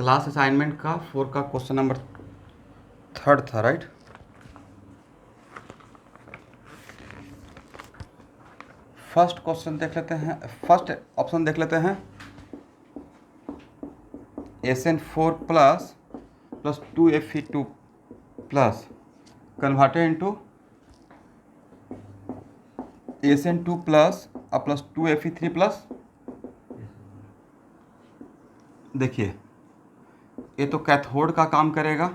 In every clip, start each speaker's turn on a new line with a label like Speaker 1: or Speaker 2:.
Speaker 1: Class assignment का 4 का question number 3 था, राइट। फर्स्ट क्वेश्चन देख लेते हैं, फर्स्ट ऑप्शन देख लेते हैं। SN4 plus 2Fe2 plus converted into SN2 plus 2Fe3 plus. देखिए ये तो कैथोड का काम करेगा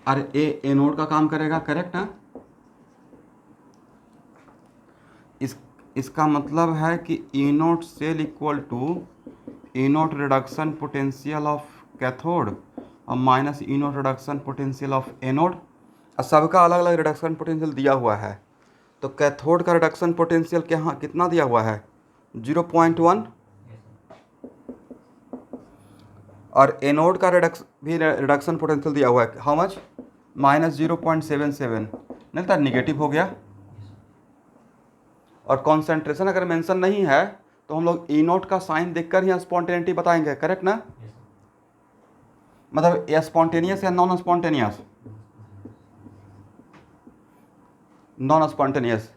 Speaker 1: और ये एनोड का काम करेगा, करेक्ट ना। इसका मतलब है कि E note cell equal to E nought reduction potential of cathode और minus E nought reduction potential of anode, और सबका अलग अलग रिडक्शन पोटेंशियल दिया हुआ है। तो कैथोड का रिडक्शन पोटेंशियल क्या कितना दिया हुआ है, 0.1, और एनोड का रिडक्शन पोटेंशियल दिया हुआ है हाउ मच, -0.77, नहीं तो निगेटिव हो गया। और कॉन्सेंट्रेशन अगर मेंशन नहीं है तो हम लोग E नोट का साइन देखकर ही स्पॉन्टेनिटी बताएंगे, करेक्ट ना। मतलब ये स्पॉन्टेनियस या non spontaneous, non spontaneous.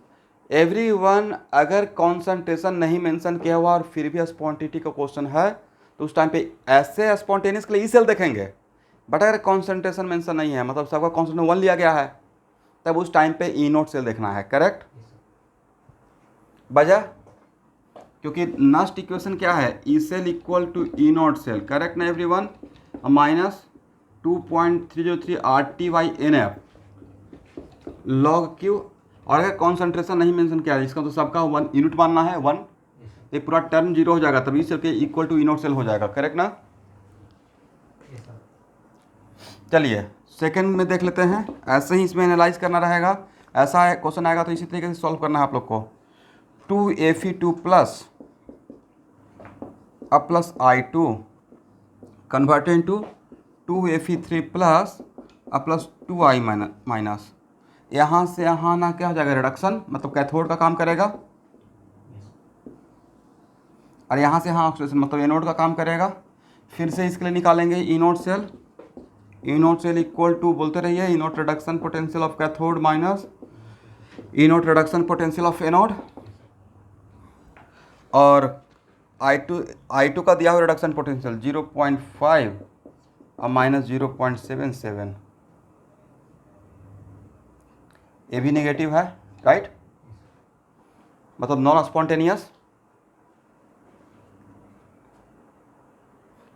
Speaker 1: Everyone अगर कॉन्सेंट्रेशन नहीं मेंशन किया हुआ और फिर भी स्पॉन्टेनिटी का क्वेश्चन है तो उस टाइम पे ऐसे स्पॉन्टेनियस के लिए ई सेल देखेंगे। बट अगर कॉन्सेंट्रेशन मेंशन नहीं है, मतलब सबका कॉन्सेंट्रेशन 1 लिया गया है, तब उस टाइम पे ई नोट सेल देखना है, करेक्ट। वजह क्योंकि नेक्स्ट इक्वेशन क्या है, E cell equal to E note cell, correct ना एवरीवन, -2.303 RT/NF log Q। और अगर कॉन्सेंट्रेशन नहीं मेंशन किया है, इसका तो सबका 1 यूनिट मानना है 1, ये पूरा टर्म 0 हो जाएगा, तभी सेल के equal to E note cell हो जाएगा, करेक्ट ना। चलिए सेकंड में देख लेते हैं, ऐसे ही इसमें एनालाइज करना रहेगा। ऐसा क्वेश्चन आएगा तो इसी तरीके से सॉल्व करना है आप लोग को। 2Fe2 plus I2 converted into 2Fe3 plus 2I minus, यहाँ से यहाँ ना क्या हो जाएगा, रिडक्शन, मतलब कैथोड का काम करेगा, और यहाँ से यहाँ ऑक्सीडेशन मतलब एनोड का काम करेगा। फिर से इसके लिए निकालेंगे E note cell equal to, बोलते रहिए, E nought reduction potential of cathode minus E nought reduction potential of anode. और I2 का दिया हुआ रिडक्शन पोटेंशियल 0.5 और -0.77, ये भी नेगेटिव है, राइट, मतलब नॉन स्पॉन्टेनियस।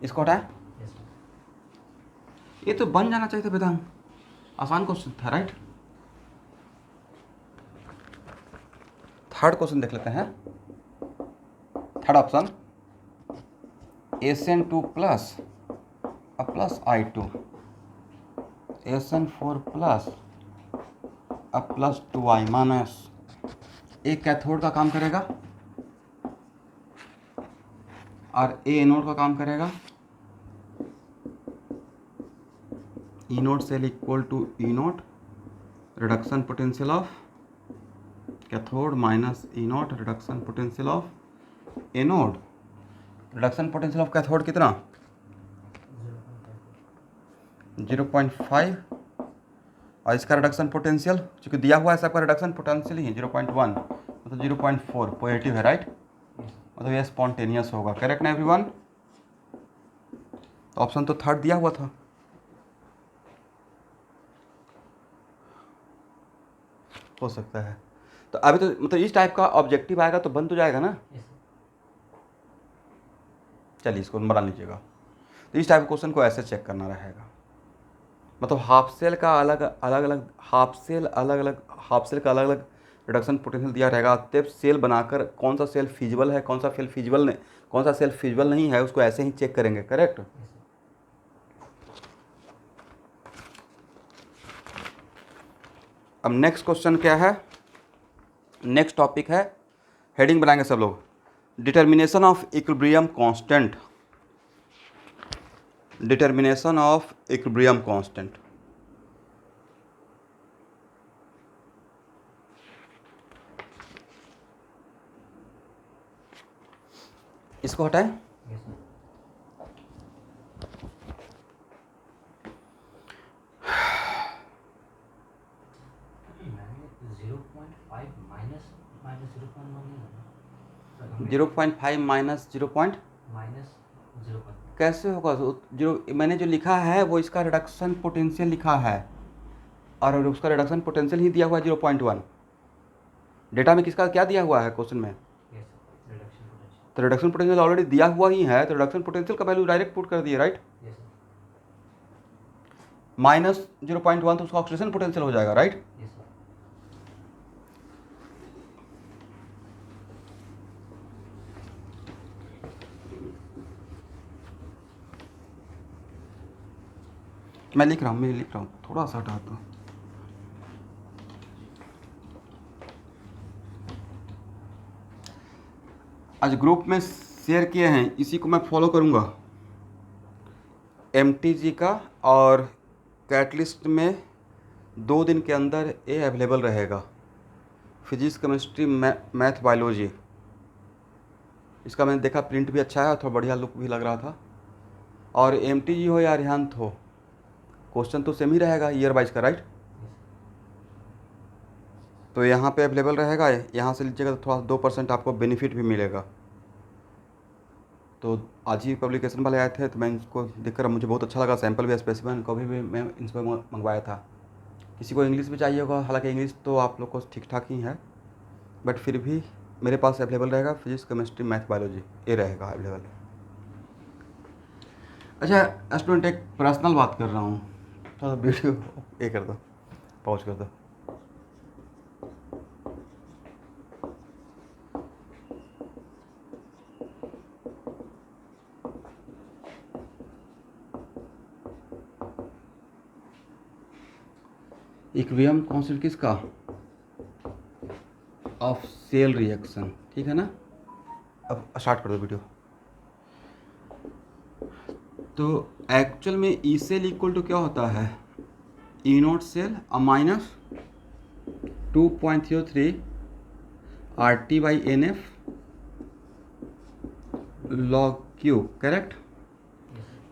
Speaker 1: इसको हटाए, ये तो बन जाना चाहिए था वेदांत, आसान क्वेश्चन था, राइट। थर्ड क्वेश्चन देख लेते हैं। Third option, SN2 plus I2 SN4 plus 2I minus, एक कैथोड का काम करेगा और ए एनोड का काम करेगा। E note cell equal to E nought reduction potential of cathode minus E nought reduction potential of anode. Reduction potential of cathode कितना, 0.5, और इसका रिडक्शन पोटेंशियल चूँकि दिया हुआ है सबका रिडक्शन पोटेंशियल ही 0.1, मतलब 0.4 पॉजिटिव है, राइट, मतलब ये स्पॉन्टेनियस होगा, करेक्ट ना एवरीवन। तो ऑप्शन तो थर्ड दिया हुआ था। हो सकता है तो अभी तो मतलब इस टाइप का ऑब्जेक्टिव आएगा तो बन तो जाएगा ना। चलिए इसको बना लीजिएगा। तो इस टाइप क्वेश्चन को ऐसे चेक करना रहेगा, मतलब हाफ सेल का अलग अलग हाफ सेल का अलग अलग रिडक्शन पोटेंशियल दिया रहेगा, तब सेल बनाकर कौन सा सेल फिजिबल है, कौन सा सेल फिजिबल नहीं है, उसको ऐसे ही चेक करेंगे, करेक्ट। अब नेक्स्ट क्वेश्चन क्या है, नेक्स्ट टॉपिक है, हेडिंग बनाएंगे सब लोग, determination of equilibrium constant. Determination of equilibrium constant, इसको हटाएं।
Speaker 2: माइनस 0.1 नहीं होगा
Speaker 1: 0.5 माइनस 0 पॉइंट
Speaker 2: माइनस 0.
Speaker 1: कैसे होगा? जो मैंने जो लिखा है वो इसका रिडक्शन पोटेंशियल लिखा है, और उसका रिडक्शन पोटेंशियल ही दिया हुआ है 0.1। डेटा में किसका क्या दिया हुआ है क्वेश्चन में?
Speaker 2: Reduction potential.
Speaker 1: तो रिडक्शन पोटेंशियल ऑलरेडी दिया हुआ ही है, तो रिडक्शन पोटेंशियल का वैल्यू डायरेक्ट पुट कर दिए, राइट?
Speaker 2: Yes sir.
Speaker 1: माइनस 0.1 तो उसका ऑक्सीडेशन पोटेंशियल हो जाएगा, राइट?
Speaker 2: Yes sir.
Speaker 1: मैं लिख रहा हूँ थोड़ा सा हटा दो। आज ग्रुप में शेयर किए हैं, इसी को मैं फॉलो करूँगा। MTG का और कैटलिस्ट में 2 दिन के अंदर ये अवेलेबल रहेगा। Physics, chemistry, math, biology. इसका मैंने देखा प्रिंट भी अच्छा है, थोड़ा बढ़िया लुक भी लग रहा था। और MTG हो या अरिहंत हो, क्वेश्चन तो सेम ही रहेगा ईयर वाइज का, राइट? तो यहाँ पे अवेलेबल रहेगा, यहाँ से लीजिएगा तो थोड़ा 2% आपको बेनिफिट भी मिलेगा। तो आज ही पब्लिकेशन वाले आए थे, तो मैं इनको देखकर मुझे बहुत अच्छा लगा। सैम्पल भी, स्पेसिमेन कभी भी मैं इनसे मंगवाया था। किसी को इंग्लिश भी चाहिए होगा, हालांकि इंग्लिश तो आप लोग को ठीक ठाक ही है, बट फिर भी मेरे पास अवेलेबल रहेगा। फिजिक्स, केमिस्ट्री, मैथ, बायोलॉजी ये रहेगा अवेलेबल। अच्छा स्टूडेंट, एक पर्सनल बात कर रहा हूँ, थोड़ा वीडियो ये कर दो, पॉज कर दो। इक्विलिब्रियम कांस्टेंट किसका? ऑफ सेल रिएक्शन, ठीक है ना? अब स्टार्ट कर दो वीडियो। तो एक्चुअल में ई सेल इक्वल टू क्या होता है? E not cell minus 2.03 RT/NF log Q, correct?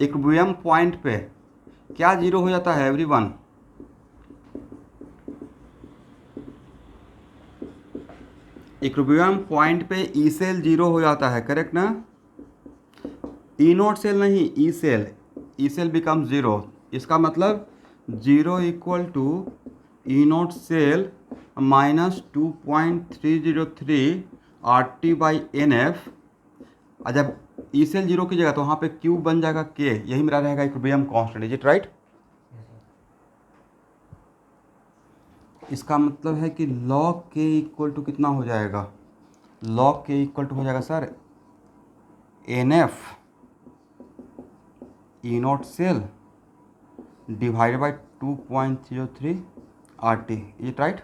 Speaker 1: Equilibrium point पे क्या जीरो हो जाता है एवरीवन? इक्विलिब्रियम पॉइंट पे ई सेल जीरो हो जाता है, करेक्ट ना? ई नॉट सेल नहीं, E cell. E cell become zero, इसका मतलब zero equal to E not cell minus 2.303 RT/NF। और जब ई सेल जीरो की जगह तो वहाँ पे क्यू बन जाएगा के, यही मेरा रहेगा equilibrium constant. Is it right? इसका मतलब है कि log k इक्वल टू कितना हो जाएगा? log k इक्वल टू हो जाएगा sir NF E not cell divided by 2.03 RT। Is it right?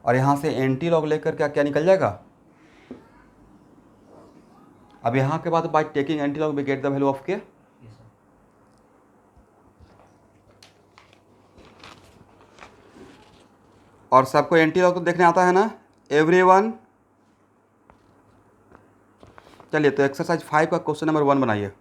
Speaker 1: और यहाँ से एंटी लॉग लेकर क्या क्या निकल जाएगा? अब यहाँ के बाद by taking anti log we get the value of K. और सबको एंटी लॉग तो देखने आता है ना एवरीवन? चलिए, तो एक्सरसाइज 5 का क्वेश्चन नंबर 1 बनाइए।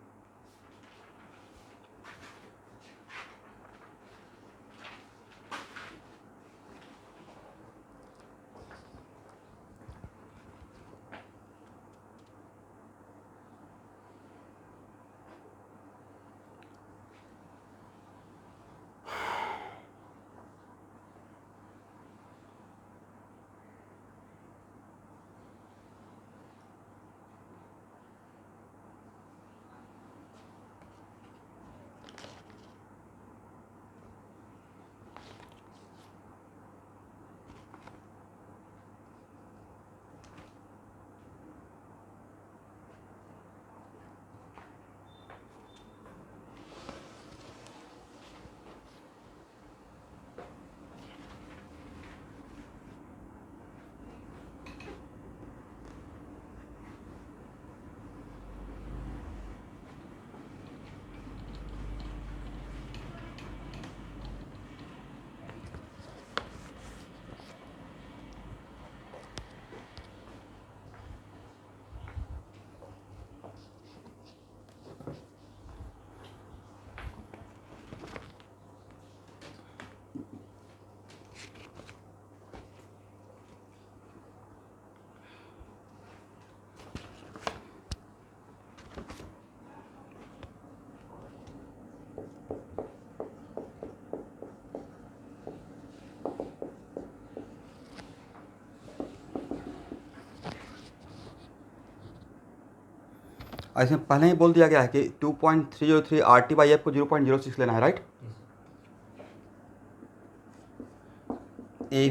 Speaker 1: ऐसे पहले ही बोल दिया गया है कि 2.303 RT/F को 0.06 लेना है, right.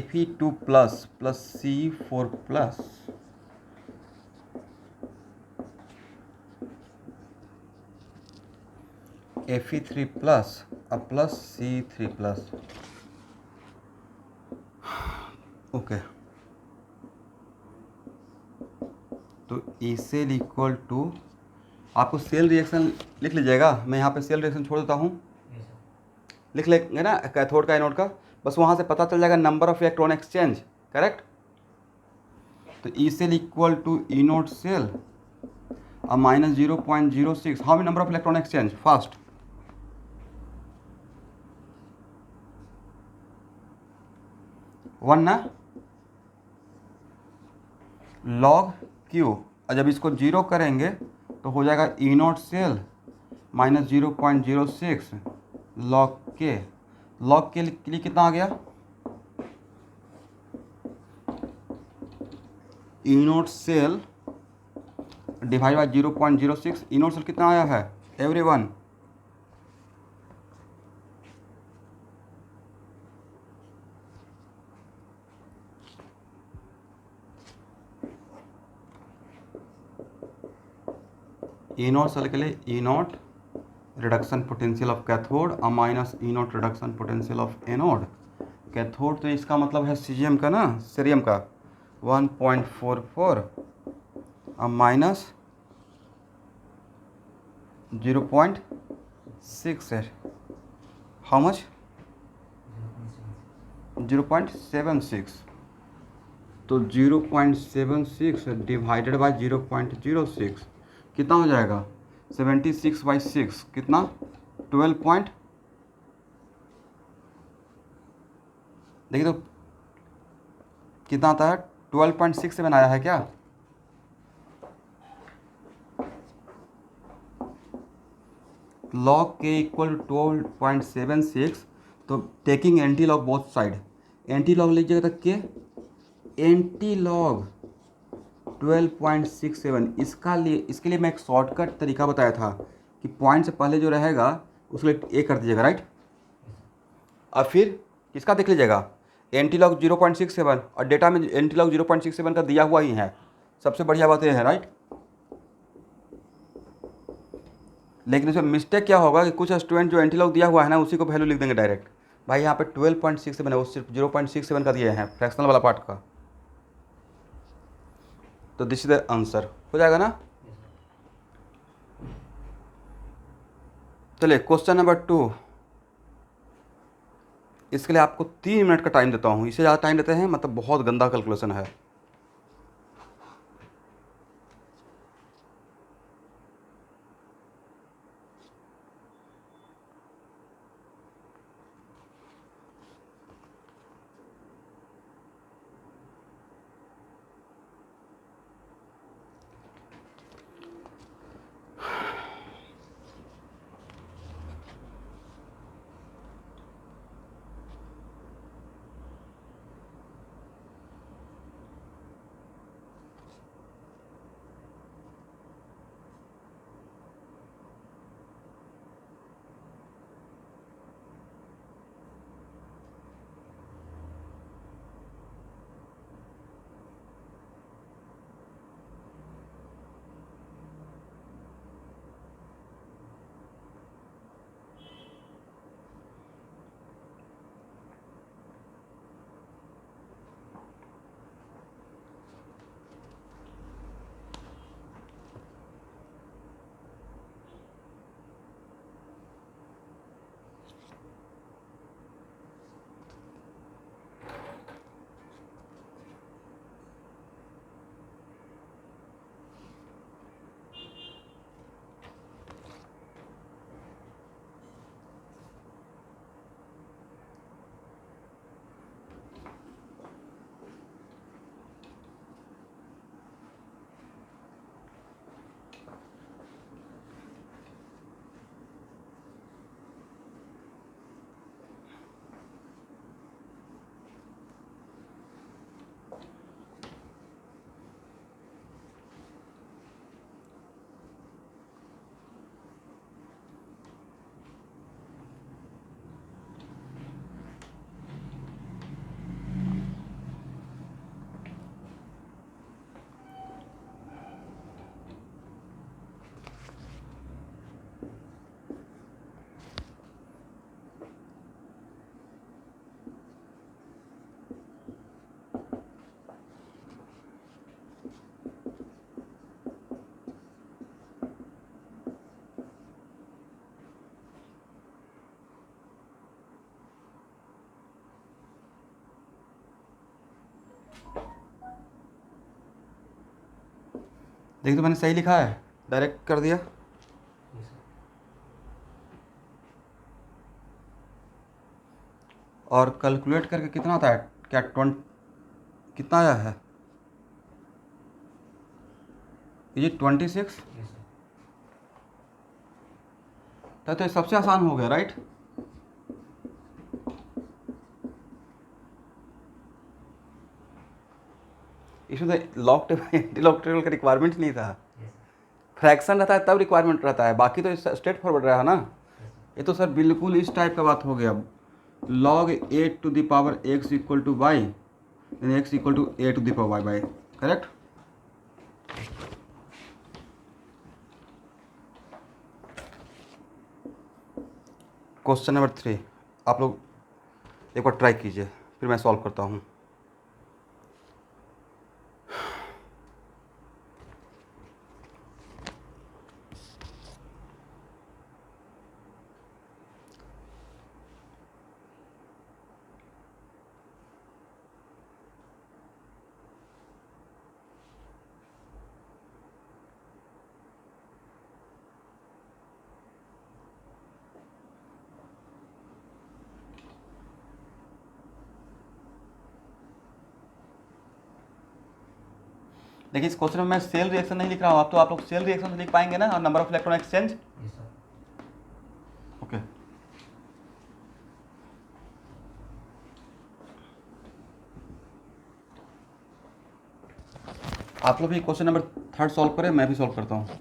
Speaker 1: Fe2 plus C4 plus Fe3 plus plus C3 plus, okay. तो ई सेल इक्वल टू, आपको सेल रिएक्शन लिख लीजिएगा, मैं यहाँ पे सेल रिएक्शन छोड़ देता हूँ,
Speaker 2: यस सर।
Speaker 1: लिख लेंगे ना कैथोड का एनोड का, बस वहाँ से पता चल जाएगा number of electron exchange, correct. तो E cell equal to E note cell minus 0.06, how many number of electron exchange, first, one ना, लॉग क्यू, और जब इसको जीरो करेंगे तो हो जाएगा E note cell minus 0.06 log K, log के लिए कितना आ गया, E note cell divide by 0.06, E note cell कितना आया है एवरीवन, ई नोट सेल के लिए ई nought reduction potential of cathode minus E nought reduction potential of anode, cathode तो इसका मतलब है सीजियम का ना, सीरियम का 1.44 माइनस 0.68, हाउ मच, 0.76, तो 0.76 डिवाइडेड बाई 0.06 कितना हो जाएगा, 76/6 कितना, 12 पॉइंट, देखिए तो कितना आता है, 12.67 आया है क्या, लॉग के इक्वल 12.76, तो taking anti log both side, anti log लीजिएगा तो के एंटी लॉग 12.67, इसके लिए मैं एक शॉर्टकट तरीका बताया था कि पॉइंट से पहले जो रहेगा उसके लिए ए कर दीजिएगा, राइट। अब फिर किसका देख लीजिएगा, एंटी लॉग 0.67, और डेटा में एंटी लॉग 0.67 का दिया हुआ ही है, सबसे बढ़िया बात यह है, राइट। लेकिन इसमें मिस्टेक क्या होगा कि कुछ स्टूडेंट जो एंटी लॉग दिया हुआ है ना उसी को वैल्यू लिख देंगे डायरेक्ट, भाई यहाँ पे 12.67 है, वो सिर्फ 0.67 का दिए हैं फ्रैक्शनल वाला पार्ट का, तो दिस इज द आंसर, हो जाएगा ना। चलिए क्वेश्चन नंबर 2, इसके लिए आपको 3 मिनट का टाइम देता हूँ, इससे ज़्यादा टाइम देते हैं मतलब बहुत गंदा कैलकुलेशन है। देखिए तो मैंने सही लिखा है, डायरेक्ट कर दिया।
Speaker 2: जी सर।
Speaker 1: और कैलकुलेट करके कितना आता है, क्या 20 कितना आया है, ये 26।
Speaker 2: जी सर।
Speaker 1: तो ये सबसे आसान हो गया, राइट। इसमें तो log table anti log table का रिक्वायरमेंट नहीं था।
Speaker 2: जी सर।
Speaker 1: फ्रैक्शन रहता है तब रिक्वायरमेंट रहता है, बाकी तो स्ट्रेट फॉरवर्ड रहा ना।
Speaker 2: जी सर।
Speaker 1: ये तो सर बिल्कुल इस टाइप का बात हो गया। log a to the power x equal to Y, x equal to a to the power Y by, correct. Question number 3 आप लोग एक बार ट्राई कीजिए, फिर मैं सॉल्व करता हूँ। देखिए इस क्वेश्चन में मैं सेल रिएक्शन नहीं लिख रहा हूँ, अब तो आप लोग सेल रिएक्शन लिख पाएंगे ना, और नंबर ऑफ इलेक्ट्रॉन एक्सचेंज।
Speaker 2: जी सर।
Speaker 1: ओके, आप लोग भी क्वेश्चन नंबर 3 सॉल्व करें, मैं भी सॉल्व करता हूँ।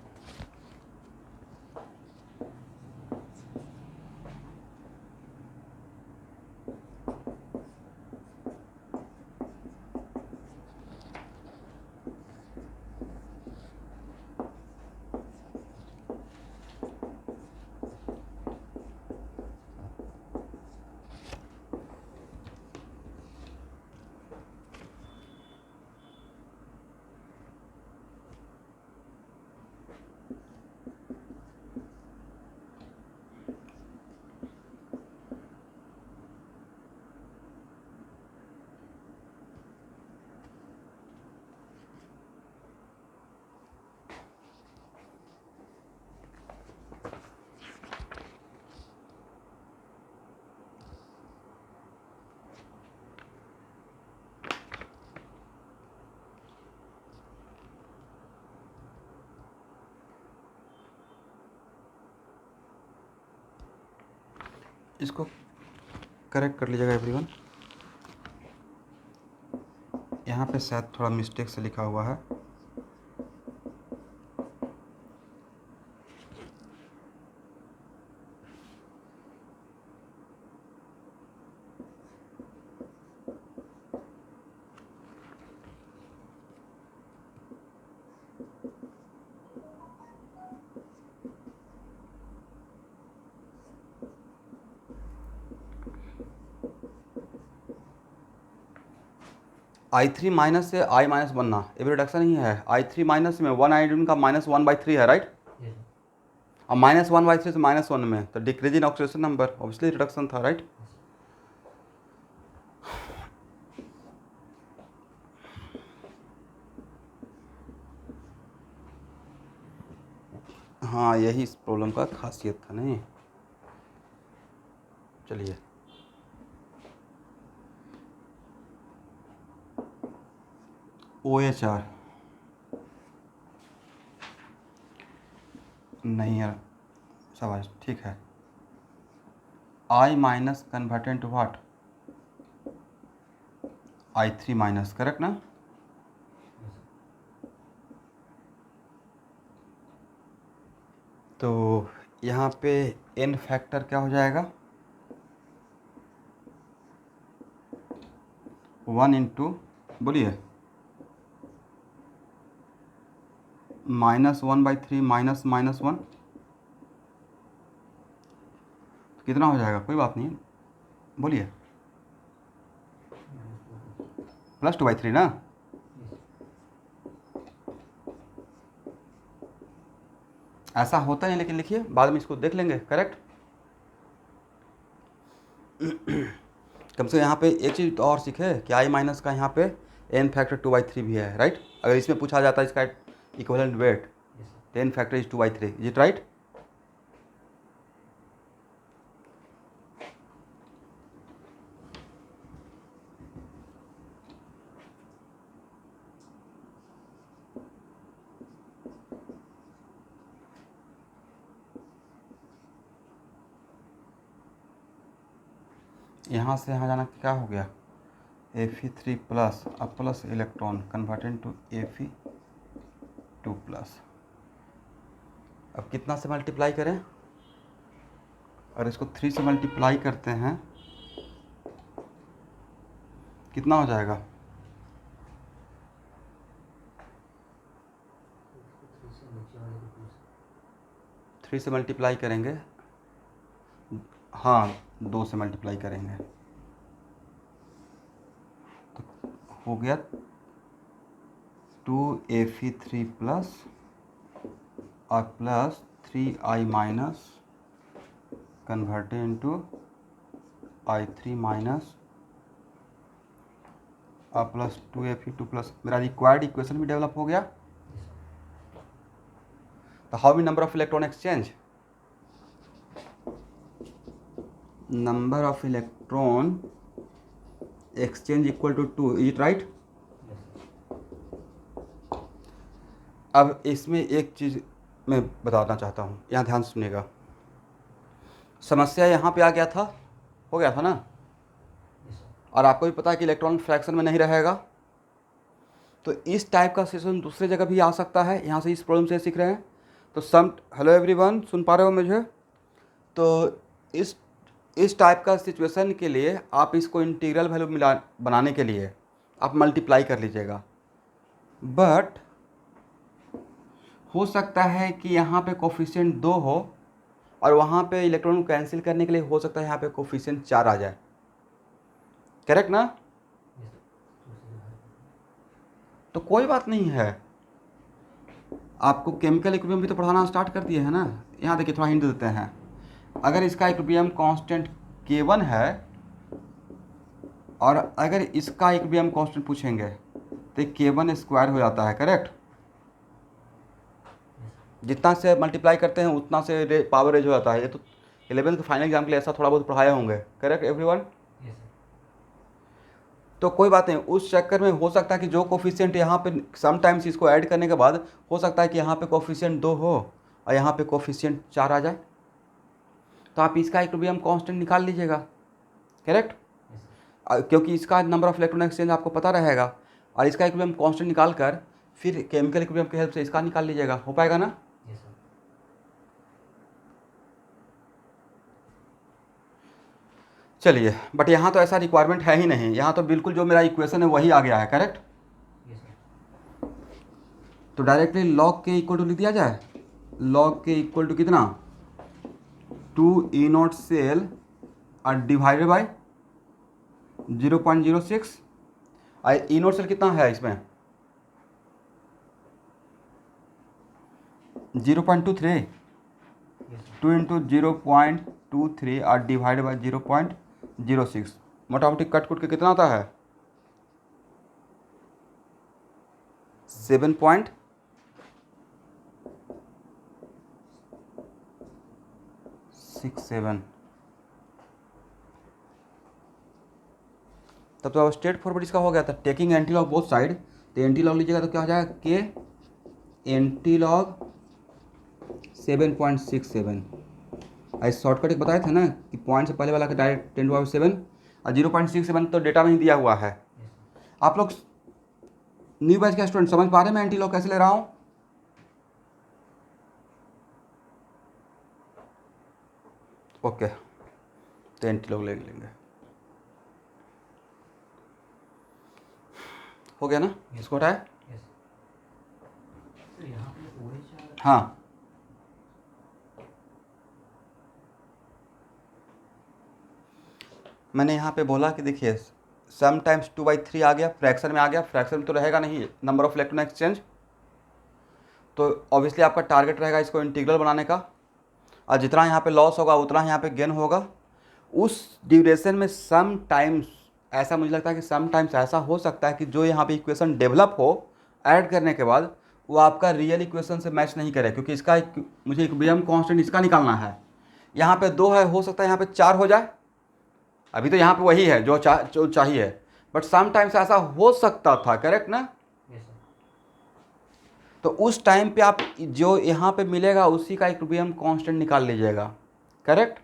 Speaker 1: इसको करेक्ट कर लीजिएगा एवरीवन, यहाँ पे शायद थोड़ा मिस्टेक से लिखा हुआ है। I3 माइनस से I माइनस बनना, ये भी रिडक्शन ही है। I3 माइनस में 1 आयोडीन का -1/3 है, राइट।
Speaker 2: जी सर।
Speaker 1: और -1/3 से -1 में तो decrease in oxidation number, obviously reduction था, राइट। हाँ यही इस प्रॉब्लम का खासियत था, नहीं। चलिए OH नहीं है, शाबाश, ठीक है। I minus converted to what, I3 minus, correct ना। तो यहाँ पे n फैक्टर क्या हो जाएगा, 1 इंटू, बोलिए, -1/3 -1, कितना हो जाएगा, कोई बात नहीं, बोलिए, +2/3 ना। ऐसा होता है लेकिन लिखिए, बाद में इसको देख लेंगे, करेक्ट। कम से कम यहाँ पे एक चीज़ तो और सीखे कि I माइनस का यहाँ पे n फैक्टर 2/3 भी है, राइट। अगर इसमें पूछा जाता है इसका equivalent weight
Speaker 2: Yes, sir.
Speaker 1: 10 factor is 2/3, is it right? यहाँ से यहाँ जाना क्या हो गया, Fe3 प्लस अब plus electron converted to Fe2 plus. अब कितना से मल्टीप्लाई करें, और इसको 3 से मल्टीप्लाई करते हैं कितना हो जाएगा,
Speaker 2: इसको 3 से नीचे वाले को 2 से
Speaker 1: 3 से मल्टीप्लाई करेंगे, हाँ 2 से मल्टीप्लाई करेंगे तो हो गया 2Fe3 प्लस और plus 3I minus converted into I3 minus और प्लस 2Fe2 प्लस। मेरा रिक्वायर्ड इक्वेशन भी डेवलप हो गया। तो how many number of electron exchange, number of electron exchange equal to 2, is it right? अब इसमें एक चीज़ मैं बताना चाहता हूँ, यहाँ ध्यान सुनिएगा। समस्या यहाँ पे आ गया था, हो गया था ना, और आपको भी पता है कि इलेक्ट्रॉन फ्रैक्शन में नहीं रहेगा। तो इस टाइप का सेशन दूसरे जगह भी आ सकता है, यहाँ से इस प्रॉब्लम से सीख रहे हैं। तो हेलो एवरीवन, सुन पा रहे हो मुझे? तो इस टाइप का सिचुएशन के लिए आप इसको इंटीग्रल वैल्यू बनाने के लिए आप मल्टीप्लाई कर लीजिएगा। बट हो सकता है कि यहाँ पे कोफिशिएंट 2 हो और वहाँ पे इलेक्ट्रॉन को कैंसिल करने के लिए हो सकता है यहाँ पे कोफिशिएंट 4 आ जाए, करेक्ट ना? तो कोई बात नहीं है, आपको केमिकल इक्विलिब्रियम भी तो पढ़ाना स्टार्ट कर दिए है ना। यहाँ देखिए थोड़ा हिंट देते हैं। अगर इसका इक्विलिब्रियम कांस्टेंट K1 है और अगर इसका इक्विलिब्रियम कांस्टेंट पूछेंगे तो K1 स्क्वायर हो जाता है, करेक्ट? जितना से मल्टीप्लाई करते हैं उतना से पावर रेज हो जाता है। ये तो 11th के फाइनल एग्जाम के लिए ऐसा थोड़ा बहुत पढ़ाए होंगे, करेक्ट एवरीवन? तो कोई बात नहीं, उस चक्कर में हो सकता है कि जो कोफिशिएंट यहाँ पे समटाइम्स इसको ऐड करने के बाद हो सकता है कि यहाँ पे कोफिशिएंट 2 हो और यहाँ पे कोफिशिएंट 4 आ जाए। तो आप इसका इक्विलिब्रियम कांस्टेंट निकाल लीजिएगा, करेक्ट? क्योंकि इसका नंबर ऑफ इलेक्ट्रॉन एक्सचेंज आपको पता रहेगा और इसका इक्विलिब्रियम कांस्टेंट निकाल कर फिर केमिकल इक्विलिब्रियम की हेल्प से इसका निकाल लीजिएगा। हो पाएगा ना? चलिए, बट यहाँ तो ऐसा रिक्वायरमेंट है ही नहीं, यहाँ तो बिल्कुल जो मेरा इक्वेशन है वही आ गया है, करेक्ट? तो डायरेक्टली लॉग के इक्वल टू लिख दिया जाए। लॉग के इक्वल टू कितना, 2E0 सेल और डिवाइडेड बाय 0.06। E0 सेल कितना है इसमें, 0.23, 2 इंटू 0.23 और डिवाइड बाई 0.06। मोटामोटी कट कुट के कितना होता है, 7.67। तब तो स्ट्रेट फॉरवर्ड इसका हो गया था। Taking anti log both side, तो एंटी लॉग लीजिएगा तो क्या हो जाएगा, के एंटी लॉग 7.67। ऐसे शॉर्टकट एक बताए थे ना कि पॉइंट से पहले वाला का डायरेक्ट 10⁻7 और 0.67 तो डेटा में ही दिया हुआ है। आप लोग न्यू बैच के स्टूडेंट समझ पा रहे हैं मैं एंटी लॉग कैसे ले रहा हूँ? ओके, तो एंटी लॉग ले लेंगे, हो गया ना? इसको हटाए, हाँ मैंने यहाँ पे बोला कि देखिए समटाइम्स 2/3 आ गया, फ्रैक्शन में आ गया, फ्रैक्शन में तो रहेगा नहीं नंबर ऑफ इलेक्ट्रॉन एक्सचेंज। तो ऑब्वियसली आपका टारगेट रहेगा इसको इंटीग्रल बनाने का, और जितना यहाँ पे लॉस होगा उतना यहाँ पे गेन होगा। उस ड्यूरेशन में समटाइम्स ऐसा मुझे लगता है कि समटाइम्स ऐसा हो सकता है कि जो यहाँ पे इक्वेशन डेवलप हो ऐड करने के बाद वो आपका रियल इक्वेशन से मैच नहीं करे, क्योंकि इसका मुझे इक्विलिब्रियम कांस्टेंट इसका निकालना है। यहाँ पे 2 है, हो सकता है यहाँ पे 4 हो जाए। अभी तो यहाँ पे वही है जो चाहिए, बट सम टाइम्स ऐसा हो सकता था, करेक्ट ना।
Speaker 2: Yes sir.
Speaker 1: तो उस टाइम पे आप जो यहाँ पे मिलेगा उसी का इक्विलिब्रियम कांस्टेंट निकाल लीजिएगा, करेक्ट।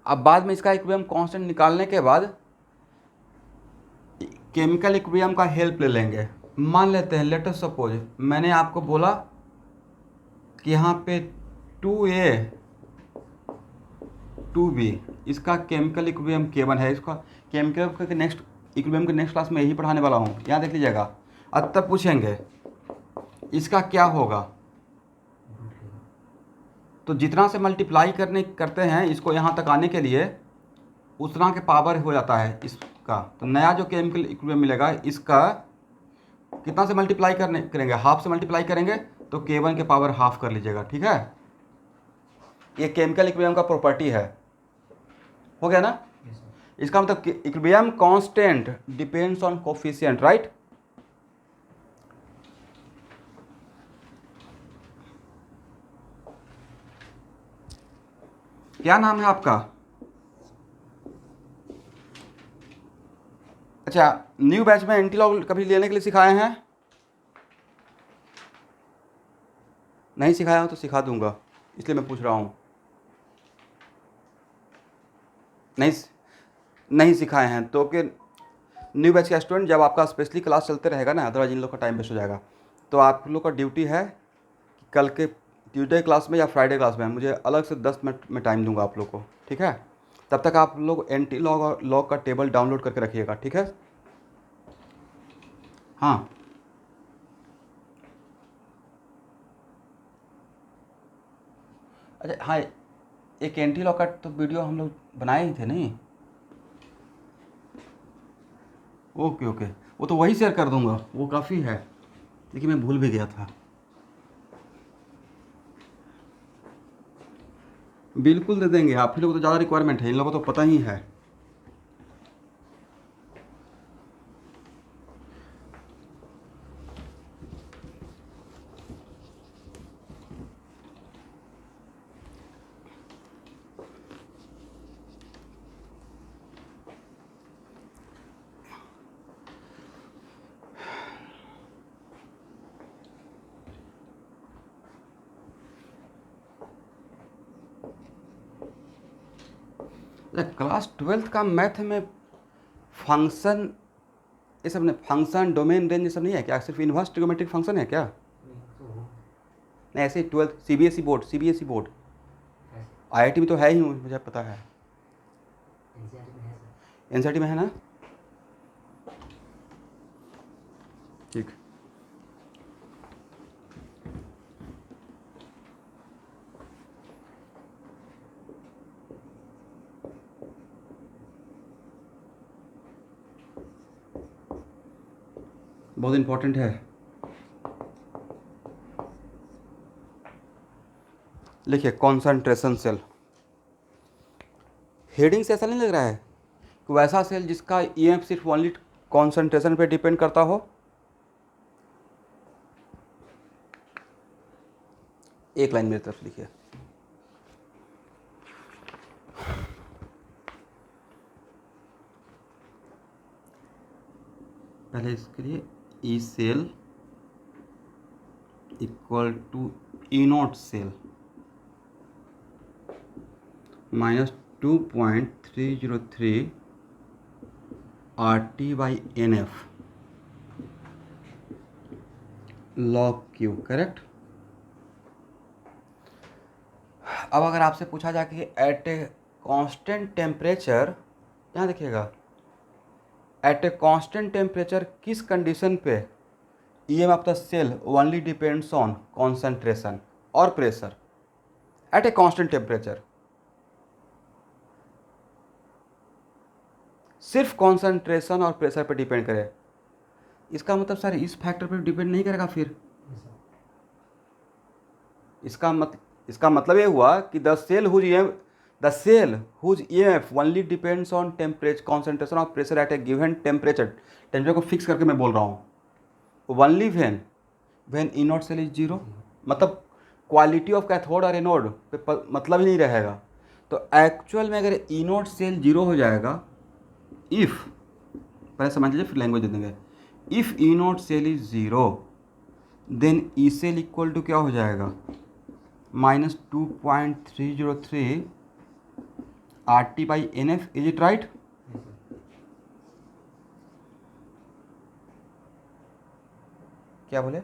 Speaker 1: अब बाद में इसका इक्विलिब्रियम कांस्टेंट निकालने के बाद केमिकल इक्विलिब्रियम का हेल्प ले लेंगे। मान लेते हैं, लेट अस सपोज मैंने आपको बोला कि यहाँ पे 2A 2B इसका केमिकल इक्विलिब्रियम K1 है। इसका केमिकल के नेक्स्ट इक्विलिब्रियम के नेक्स्ट क्लास में यही पढ़ाने वाला हूँ, यहाँ देख लीजिएगा। अब तब पूछेंगे इसका क्या होगा,
Speaker 2: रूट के
Speaker 1: तो जितना से मल्टीप्लाई करते हैं इसको यहाँ तक आने के लिए उतना के पावर हो जाता है इसका। तो नया जो केमिकल इक्विलिब्रियम मिलेगा इसका कितना से मल्टीप्लाई करेंगे, हाफ से मल्टीप्लाई करेंगे, तो K1 के पावर हाफ कर लीजिएगा, ठीक है। ये केमिकल इक्विलिब्रियम का प्रॉपर्टी है, हो गया ना।
Speaker 2: Yes sir.
Speaker 1: इसका मतलब equilibrium constant depends on coefficient, right. क्या नाम है आपका? अच्छा, न्यू बैच में एंटी लॉग कभी लेने के लिए सिखाए हैं? नहीं सिखाया हूं तो सिखा दूंगा, इसलिए मैं पूछ रहा हूँ। नहीं सिखाए हैं तो कि न्यू बैच का स्टूडेंट जब आपका स्पेशली क्लास चलते रहेगा ना, अदरवाइज इन लोग का टाइम वेस्ट हो जाएगा। तो आप लोग का ड्यूटी है कि कल के ट्यूसडे क्लास में या फ्राइडे क्लास में मुझे अलग से 10 मिनट में टाइम दूंगा आप लोग को, ठीक है। तब तक आप लोग एंटी लॉग और लॉग का टेबल डाउनलोड करके रखिएगा, ठीक है। हाँ, अच्छा हाँ, एक एंटी लॉग का तो वीडियो हम लोग बनाए ही थे नहीं। ओके ओके, वो तो वही शेयर कर दूंगा, वो काफ़ी है, लेकिन मैं भूल भी गया था। बिल्कुल दे देंगे, आप ही लोग तो ज़्यादा रिक्वायरमेंट है, इन लोगों को तो पता ही है। क्लास 12th का मैथ में फंक्शन, ये सब नहीं, फंक्शन डोमेन रेंज ये सब नहीं है क्या? सिर्फ इन्वर्स ट्रिगोमेट्रिक फंक्शन है क्या?
Speaker 2: नहीं तो वो
Speaker 1: नहीं, ऐसे ही 12th सीबीएसई बोर्ड
Speaker 2: है।
Speaker 1: आईआईटी में तो है ही, मुझे पता है।
Speaker 2: एनसीईआरटी में है सर।
Speaker 1: एनसीईआरटी में है ना, ठीक। बहुत इंपॉर्टेंट है, लिखिए कॉन्सेंट्रेशन सेल। हेडिंग से ऐसा नहीं लग रहा है कि वैसा सेल जिसका ईएमएफ सिर्फ ओनली कॉन्सेंट्रेशन पे डिपेंड करता हो। एक लाइन मेरी तरफ लिखिए, पहले इसके लिए E cell equal to E not cell minus 2.303 RT/NF log Q, correct. अब अगर आपसे पूछा जाए कि एट ए कांस्टेंट टेम्परेचर, यहाँ देखिएगा, एट ए कांस्टेंट टेम्परेचर किस कंडीशन पे EMF of the cell only depends on concentration और pressure at a constant temperature. सिर्फ कॉन्सेंट्रेशन और प्रेशर पे डिपेंड करे, इसका मतलब सर इस फैक्टर पे डिपेंड नहीं करेगा फिर।
Speaker 2: Yes sir.
Speaker 1: इसका मतलब ये हुआ कि the cell whose EMF only depends on temperature concentration of pressure at a given temperature. Temperature को फिक्स करके मैं बोल रहा हूँ, only when when E not cell is zero, मतलब क्वालिटी ऑफ कैथोड और एनोड पे मतलब ही नहीं रहेगा। तो एक्चुअल में अगर ई नॉट सेल जीरो हो जाएगा, इफ़, पहले समझ लीजिए फिर लैंग्वेज दे देंगे, if E not cell is zero then E cell equal to क्या हो जाएगा, -2.303 RT/NF, इज इट राइट? क्या बोले?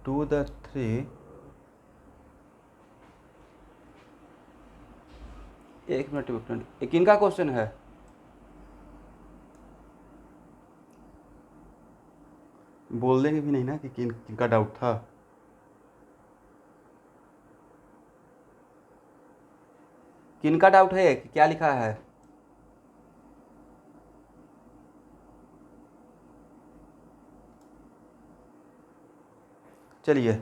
Speaker 1: टू द थ्री, एक मिनट ये किनका क्वेश्चन है? बोल देंगे भी नहीं ना कि किनका डाउट था। किनका डाउट है कि क्या लिखा है? चलिए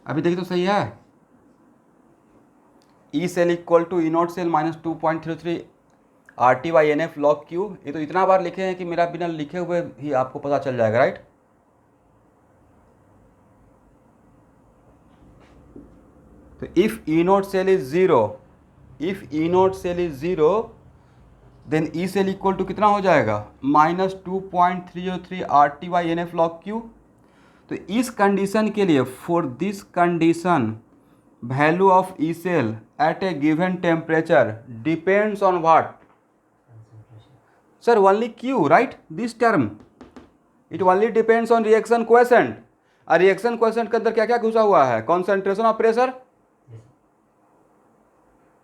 Speaker 1: अभी देखिए तो सही है। E cell equal to E not cell -2.33 RT/NF log Q। ये तो इतना बार लिखे हैं कि मेरा बिना लिखे हुए ही आपको पता चल जाएगा, राइट? तो if E not cell is zero, if E not cell is zero then E cell equal to कितना हो जाएगा, -2.303 RT/NF log Q। तो इस कंडीशन के लिए, for this condition value of E cell at a given temperature depends on what?
Speaker 2: concentration.
Speaker 1: Sir only Q, right? This term it only depends on reaction quotient. और reaction quotient के अंदर क्या क्या घुसा हुआ है? Concentration of pressure,
Speaker 2: Yes, sir.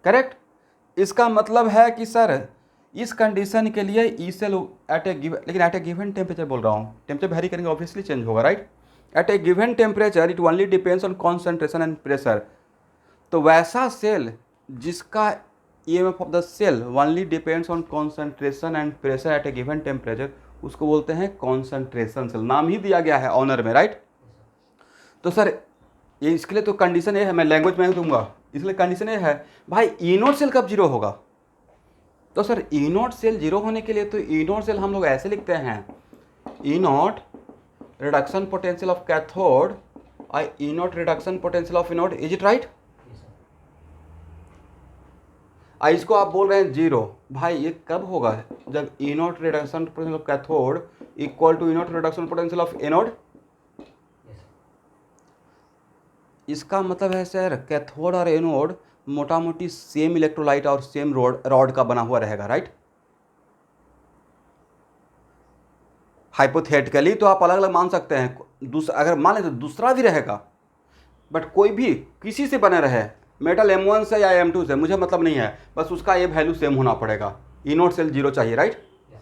Speaker 1: Correct? इसका मतलब है कि सर इस कंडीशन के लिए E cell at a given, लेकिन एट ए गिवन टेम्परेचर बोल रहा हूँ, टेम्परेचर वेरी करेंगे ऑब्वियसली चेंज होगा, right? At a given temperature it only depends on concentration and pressure. तो वैसा सेल जिसका EMF of the cell only depends on concentration and pressure at a given temperature, उसको बोलते हैं concentration cell. नाम ही दिया गया है ऑनर में, राइट? तो सर ये इसके लिए तो कंडीशन ये है, मैं लैंग्वेज में ही दूंगा, इसलिए कंडीशन ये है भाई ई नॉट सेल कब जीरो होगा? तो sir E not cell zero होने के लिए तो ई नॉट सेल हम लोग ऐसे लिखते हैं, E naught reduction potential of cathode और E naught reduction potential of anode, is it right?
Speaker 2: Yes, sir.
Speaker 1: इसको आप बोल रहे हैं जीरो, भाई ये कब होगा? जब E naught reduction potential of cathode equal to E naught reduction potential of anode.
Speaker 2: Yes, sir.
Speaker 1: इसका मतलब है सर कैथोड और एनोड मोटा मोटी सेम इलेक्ट्रोलाइट और सेम रॉड का बना हुआ रहेगा, राइट? हाइपोथेटिकली तो आप अलग अलग मान सकते हैं, दूसरा अगर मान लें तो दूसरा भी रहेगा, बट कोई भी किसी से बने रहे, मेटल M1 से या M2 से, मुझे मतलब नहीं है, बस उसका ये वैल्यू सेम होना पड़ेगा। ई नॉट सेल जीरो चाहिए, राइट?
Speaker 2: Yes, sir.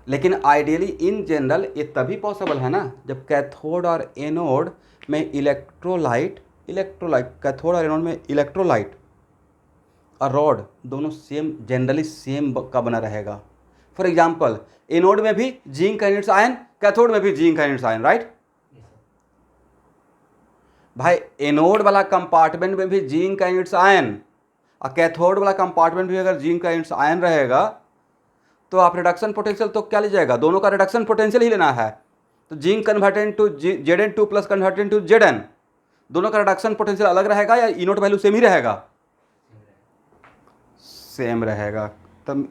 Speaker 1: लेकिन आइडियली इन जनरल ये तभी पॉसिबल है ना जब कैथोड और एनोड में इलेक्ट्रोलाइट कैथोड और एनोड में इलेक्ट्रोलाइट और रॉड दोनों सेम, जनरली सेम का बना रहेगा। फॉर एग्जांपल एनोड में भी zinc and it's ion, cathode में भी zinc and it's ion, right?
Speaker 2: Yes, sir.
Speaker 1: भाई एनोड वाला कंपार्टमेंट में भी जिंक एंड इट्स आयन और कैथोड वाला कंपार्टमेंट भी अगर जिंक एंड इट्स आयन रहेगा तो आप रिडक्शन पोटेंशियल तो क्या लीजिएगा? दोनों का रिडक्शन पोटेंशियल ही लेना है। तो zinc converted to Zn2 plus converted to Zn, दोनों का रिडक्शन पोटेंशियल अलग रहेगा या ई नोट वैल्यू सेम ही रहेगा? सेम रहेगा। तब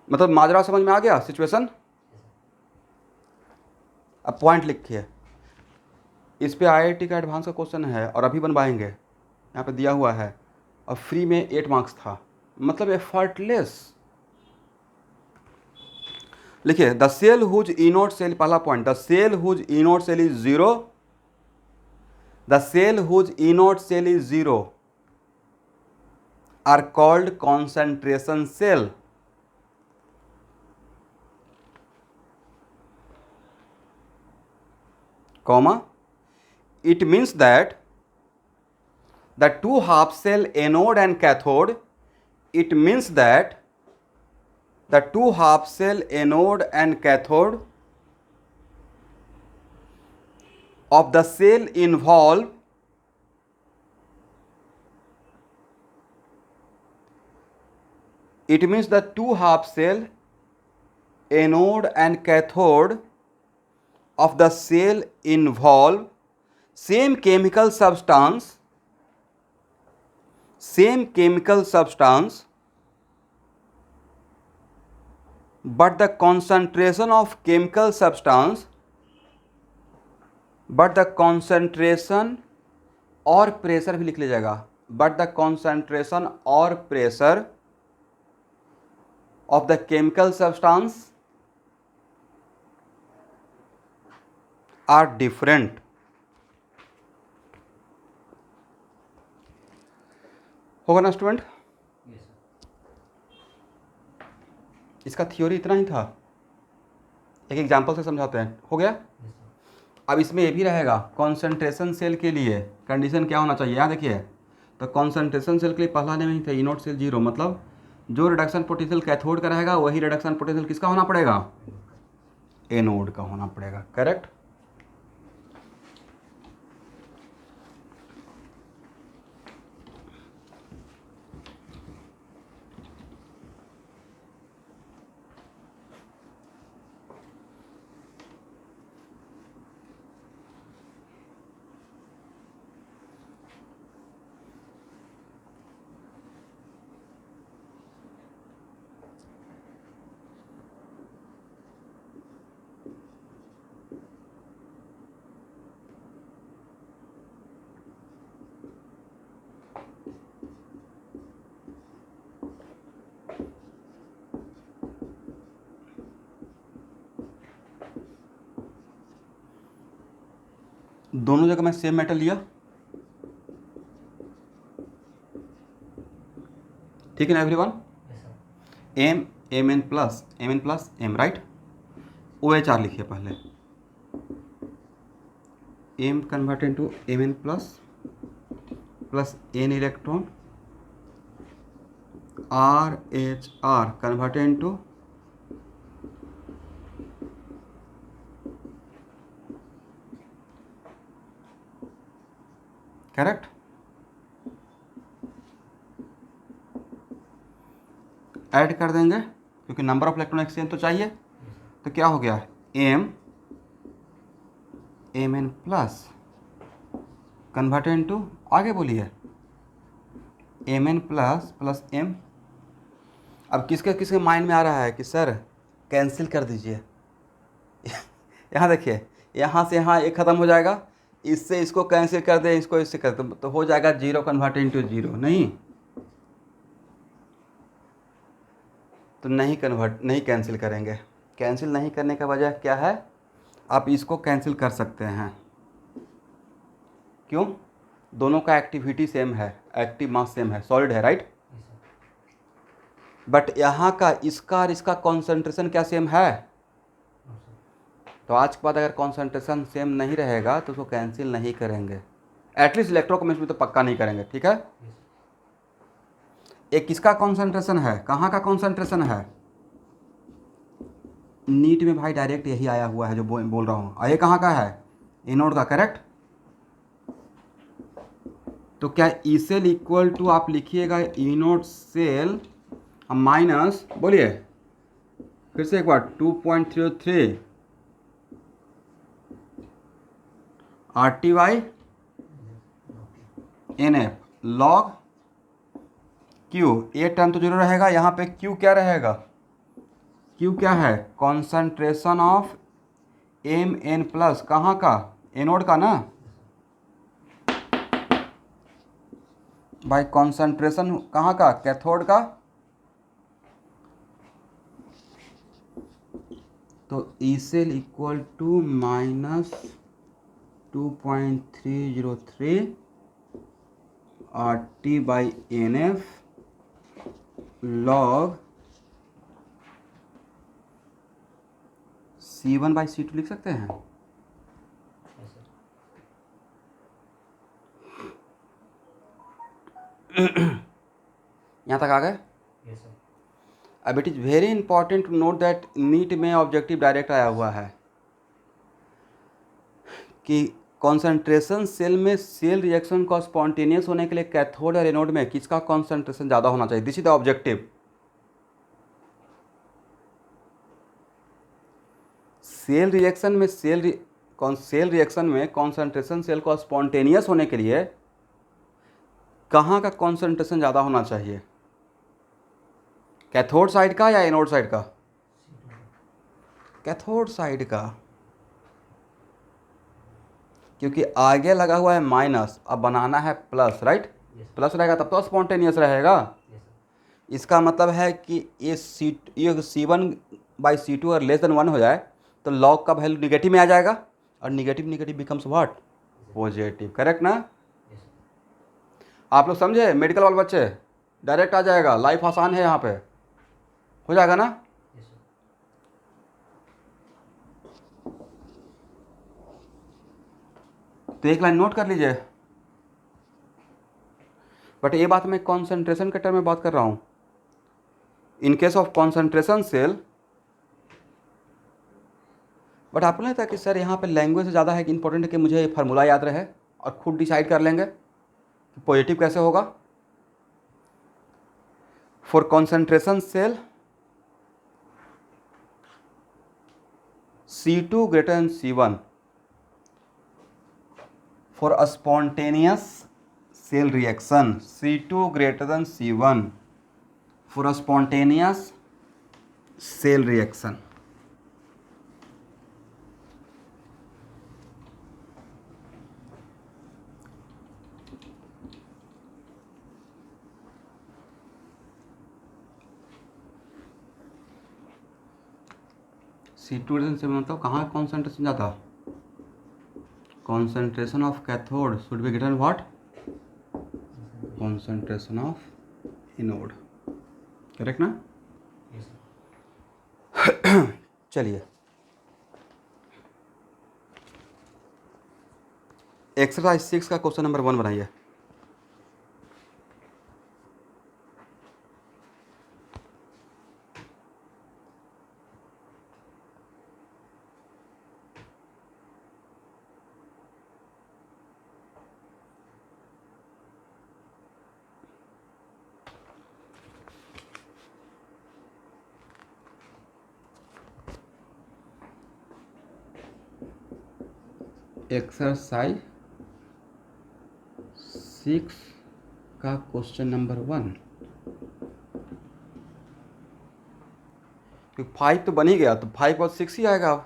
Speaker 1: मतलब माजरा समझ में आ गया, सिचुएशन? अब पॉइंट लिखिए, इस पे IIT का एडवांस का क्वेश्चन है और अभी बनवाएंगे, यहाँ पे दिया हुआ है और फ्री में 8 मार्क्स था, मतलब एफर्टलेस। लिखिए the cell whose E not cell, पहला point, the cell whose E not cell is zero, the cell whose E not cell is zero are called concentration cell. Comma, it means that the two half cell anode and cathode, it means that the two half cell anode and cathode of the cell involve it means the two half cell anode and cathode of the cell involve same chemical substance but the concentration of chemical substance और pressure भी लिख लीजिएगा, but the concentration और pressure of the chemical substance are different. होगा ना student?
Speaker 2: Yes, sir.
Speaker 1: इसका theory इतना ही था, एक एग्जांपल से समझाते हैं, हो गया?
Speaker 2: Yes, sir.
Speaker 1: अब इसमें ये भी रहेगा कॉन्सेंट्रेशन सेल के लिए कंडीशन क्या होना चाहिए, यहाँ देखिए। तो कॉन्सेंट्रेशन सेल के लिए पहला नेम ही था ई नोट सेल 0, मतलब जो रिडक्शन पोटेंशियल कैथोड का रहेगा वही रिडक्शन पोटेंशियल किसका होना पड़ेगा, एनोड का होना पड़ेगा। करेक्ट। दोनों जगह मैं सेम मेटल लिया, ठीक है ना everyone.
Speaker 2: Yes, sir.
Speaker 1: M N plus M, right. O H R लिखिए पहले, M convert into M N plus N electron, R H R convert into correct. Add कर देंगे क्योंकि नंबर ऑफ इलेक्ट्रॉन एक्सचेंज तो चाहिए।
Speaker 2: Yes, sir.
Speaker 1: तो क्या हो गया, M N plus convert into, आगे बोलिए, एम एन प्लस एम। अब किसके किसके माइंड में आ रहा है कि सर कैंसिल कर दीजिए यहाँ देखिए, यहाँ से यहाँ एक ख़त्म हो जाएगा, इससे इसको कैंसिल कर दे, इसको इससे कर दे, तो हो जाएगा 0 कन्वर्ट इनटू 0। नहीं कैंसिल करेंगे। कैंसिल नहीं करने का वजह क्या है, आप इसको कैंसिल कर सकते हैं। क्यों? दोनों का एक्टिविटी सेम है, एक्टिव मास सेम है, सॉलिड है, राइट।
Speaker 2: Yes, sir.
Speaker 1: बट यहाँ का इसका और इसका कॉन्सेंट्रेशन क्या सेम है?
Speaker 2: No, sir.
Speaker 1: तो आज के बाद अगर कॉन्सेंट्रेशन सेम नहीं रहेगा तो उसको कैंसिल नहीं करेंगे, एटलीस्ट इलेक्ट्रोकेमिस्ट्री में तो पक्का नहीं करेंगे, ठीक है।
Speaker 2: Yes, sir.
Speaker 1: एक किसका कॉन्सेंट्रेशन है, कहाँ का कॉन्सेंट्रेशन है, नीट में भाई डायरेक्ट यही आया हुआ है जो बोल रहा हूँ। ये कहाँ का है, एनोड का, करेक्ट। तो क्या ई सेल इक्वल टू आप लिखिएगा एनोड सेल माइनस, बोलिए फिर से एक बार, 2.33 RT/NF लॉग Q। ये टर्म तो जरूर रहेगा, यहाँ पे Q क्या रहेगा, Q क्या है, कॉन्सेंट्रेशन ऑफ Mn प्लस, कहाँ का, एनोड का ना भाई, कॉन्सेंट्रेशन कहाँ का, कैथोड का। तो E cell equal to -2.303 RT/NF log C1/C2 लिख सकते हैं।
Speaker 2: Yes, sir.
Speaker 1: यहाँ तक आ गए?
Speaker 2: Yes sir.
Speaker 1: अब it is very important to note that NEET में ऑब्जेक्टिव डायरेक्ट आया हुआ है कि कॉन्सेंट्रेशन सेल में सेल रिएक्शन को स्पॉन्टेनियस होने के लिए कैथोड और एनोड में किसका कॉन्सेंट्रेशन ज़्यादा होना चाहिए? This is the objective. Cell reaction में सेल रिएक्शन में कॉन्सेंट्रेशन सेल को स्पॉन्टेनियस होने के लिए कहाँ का कॉन्सेंट्रेशन ज़्यादा होना चाहिए? कैथोड साइड का या एनोड साइड का? कैथोड साइड का, क्योंकि आगे लगा हुआ है माइनस, अब बनाना है प्लस, राइट? प्लस रहेगा तब तो स्पॉन्टेनियस रहेगा।
Speaker 2: Yes sir.
Speaker 1: इसका मतलब है कि ये C1/C2 अगर लेस देन 1 हो जाए तो लॉग का वैल्यू निगेटिव में आ जाएगा, और negative negative becomes what? Positive. Correct ना?
Speaker 2: Yes sir.
Speaker 1: आप लोग समझे? मेडिकल वाले बच्चे डायरेक्ट आ जाएगा, लाइफ आसान है, यहाँ पे हो जाएगा ना?
Speaker 2: Yes sir.
Speaker 1: तो एक लाइन नोट कर लीजिए। बट ये बात मैं कॉन्सेंट्रेशन के टर्म में बात कर रहा हूँ। In case of concentration cell, but आपको नहीं लगता कि सर यहाँ पे लैंग्वेज से ज़्यादा है कि इंपॉर्टेंट है कि मुझे फार्मूला याद रहे और खुद डिसाइड कर लेंगे कि पॉजिटिव कैसे होगा? For concentration cell C2 greater than C1, for a spontaneous cell reaction C2 greater than C1 for a spontaneous cell reaction, C2 greater than C1 मतलब कहाँ कॉन्सेंट्रेशन ज़्यादा? Concentration of cathode should be greater than what? Concentration of anode. Correct ना?
Speaker 2: Yes sir.
Speaker 1: चलिए exercise 6 का question number 1 बनाइए। Exercise 6 का question number 1। क्योंकि 5 तो बन ही गया, तो 5 और 6 ही आएगा।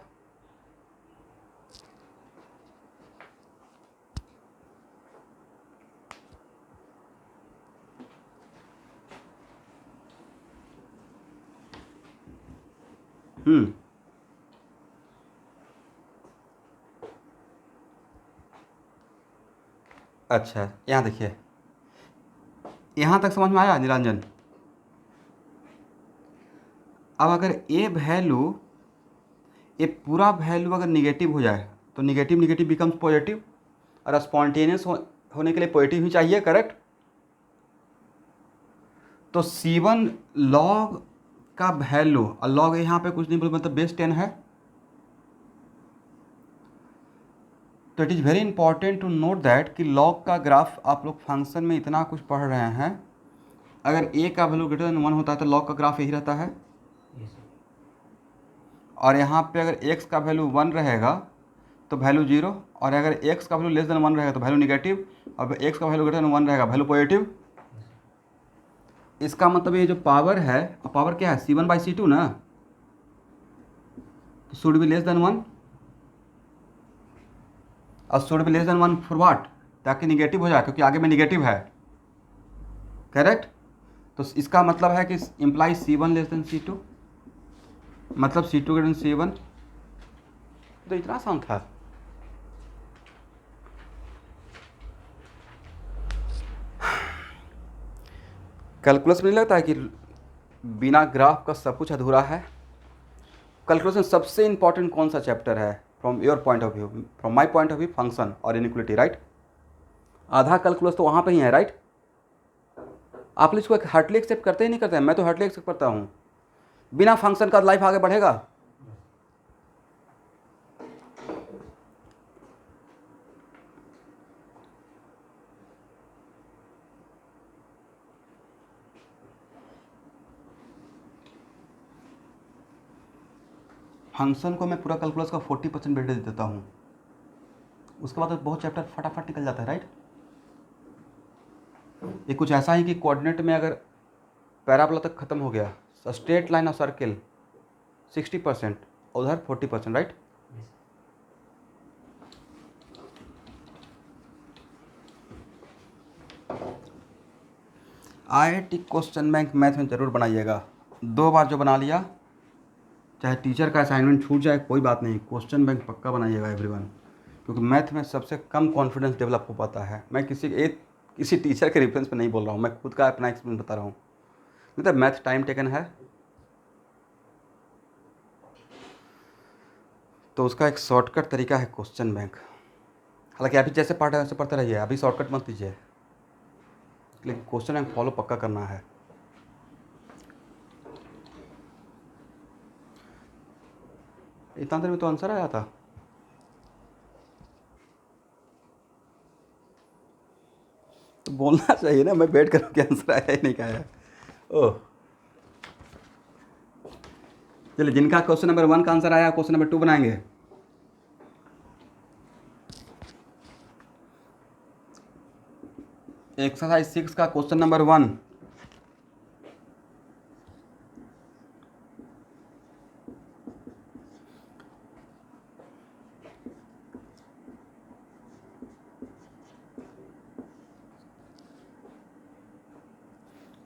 Speaker 1: अच्छा, यहाँ देखिए, यहाँ तक समझ में आया निरंजन? अब अगर ये पूरा वैल्यू अगर निगेटिव हो जाए तो निगेटिव निगेटिव बिकम्स पॉजिटिव, और स्पॉन्टेनियस होने के लिए पॉजिटिव ही चाहिए। करेक्ट? तो C1 लॉग का वैल्यू, और लॉग यहाँ पे कुछ नहीं बोल, मतलब बेस 10 है। तो it is very important to note that कि लॉग का ग्राफ, आप लोग फंक्शन में इतना कुछ पढ़ रहे हैं, अगर a का वैल्यू ग्रेटर देन 1 होता है तो लॉग का ग्राफ यही रहता है।
Speaker 2: Yes sir.
Speaker 1: और यहाँ पे अगर x का वैल्यू 1 रहेगा तो वैल्यू 0, और अगर x का वैल्यू लेस देन 1 रहेगा तो वैल्यू निगेटिव, और x का वैल्यू ग्रेटर देन 1 रहेगा वैल्यू पॉजिटिव। इसका मतलब ये जो पावर है, पावर क्या है? C1/C2 ना, तो शुड बी लेस देन 1, और should be less than 1 for what? ताकि निगेटिव हो जाए, क्योंकि आगे में निगेटिव है। करेक्ट? तो इसका मतलब है कि imply C1 less than C2, मतलब C2 ग्रेटर देन C1। तो इतना आसान था। कैलकुलस में नहीं लगता है कि बिना ग्राफ का सब कुछ अधूरा है? कैलकुलस में सबसे इंपॉर्टेंट कौन सा चैप्टर है from your point of view? From my point of view function और इनइक्वलिटी, राइट? आधा कैलकुलस तो वहाँ पे ही है, राइट? आप लोग इसको हार्टली एक्सेप्ट करते ही नहीं करते हैं? मैं तो हार्टली एक्सेप्ट करता हूँ। बिना फंक्शन का लाइफ आगे बढ़ेगा? फंक्शन को मैं पूरा कैलकुलस का 40% वेटेज देता हूँ, उसके बाद तो बहुत चैप्टर फटाफट निकल जाता है, राइट। ये कुछ ऐसा ही कि कोऑर्डिनेट में अगर पैराबोला तक खत्म हो गया, स्ट्रेट लाइन और सर्किल 60%, उधर 40%, right. IIT question bank math में ज़रूर बनाइएगा। 2 बार जो बना लिया, चाहे टीचर का असाइनमेंट छूट जाए कोई बात नहीं, क्वेश्चन बैंक पक्का बनाइएगा एवरीवन, क्योंकि मैथ में सबसे कम कॉन्फिडेंस डेवलप हो पाता है। मैं किसी टीचर के रेफरेंस पे नहीं बोल रहा हूँ, मैं खुद का अपना एक्सपीरियंस बता रहा हूँ। मतलब मैथ टाइम टेकन है, तो उसका एक शॉर्टकट तरीका है क्वेश्चन बैंक। हालांकि अभी जैसे पढ़ रहे हैं वैसे पढ़ते रहिए, अभी शॉर्टकट मत लीजिए, लेकिन क्वेश्चन बैंक फॉलो पक्का करना है। इतना देर में तो आंसर आया था। तो बोलना चाहिए ना, मैं वेट करूँ कि आंसर आया ही नहीं का आया। ओह चलिए, जिनका क्वेश्चन नंबर 1 का आंसर आया, क्वेश्चन नंबर 2 बनाएंगे। एक्सरसाइज 6 का क्वेश्चन नंबर 1।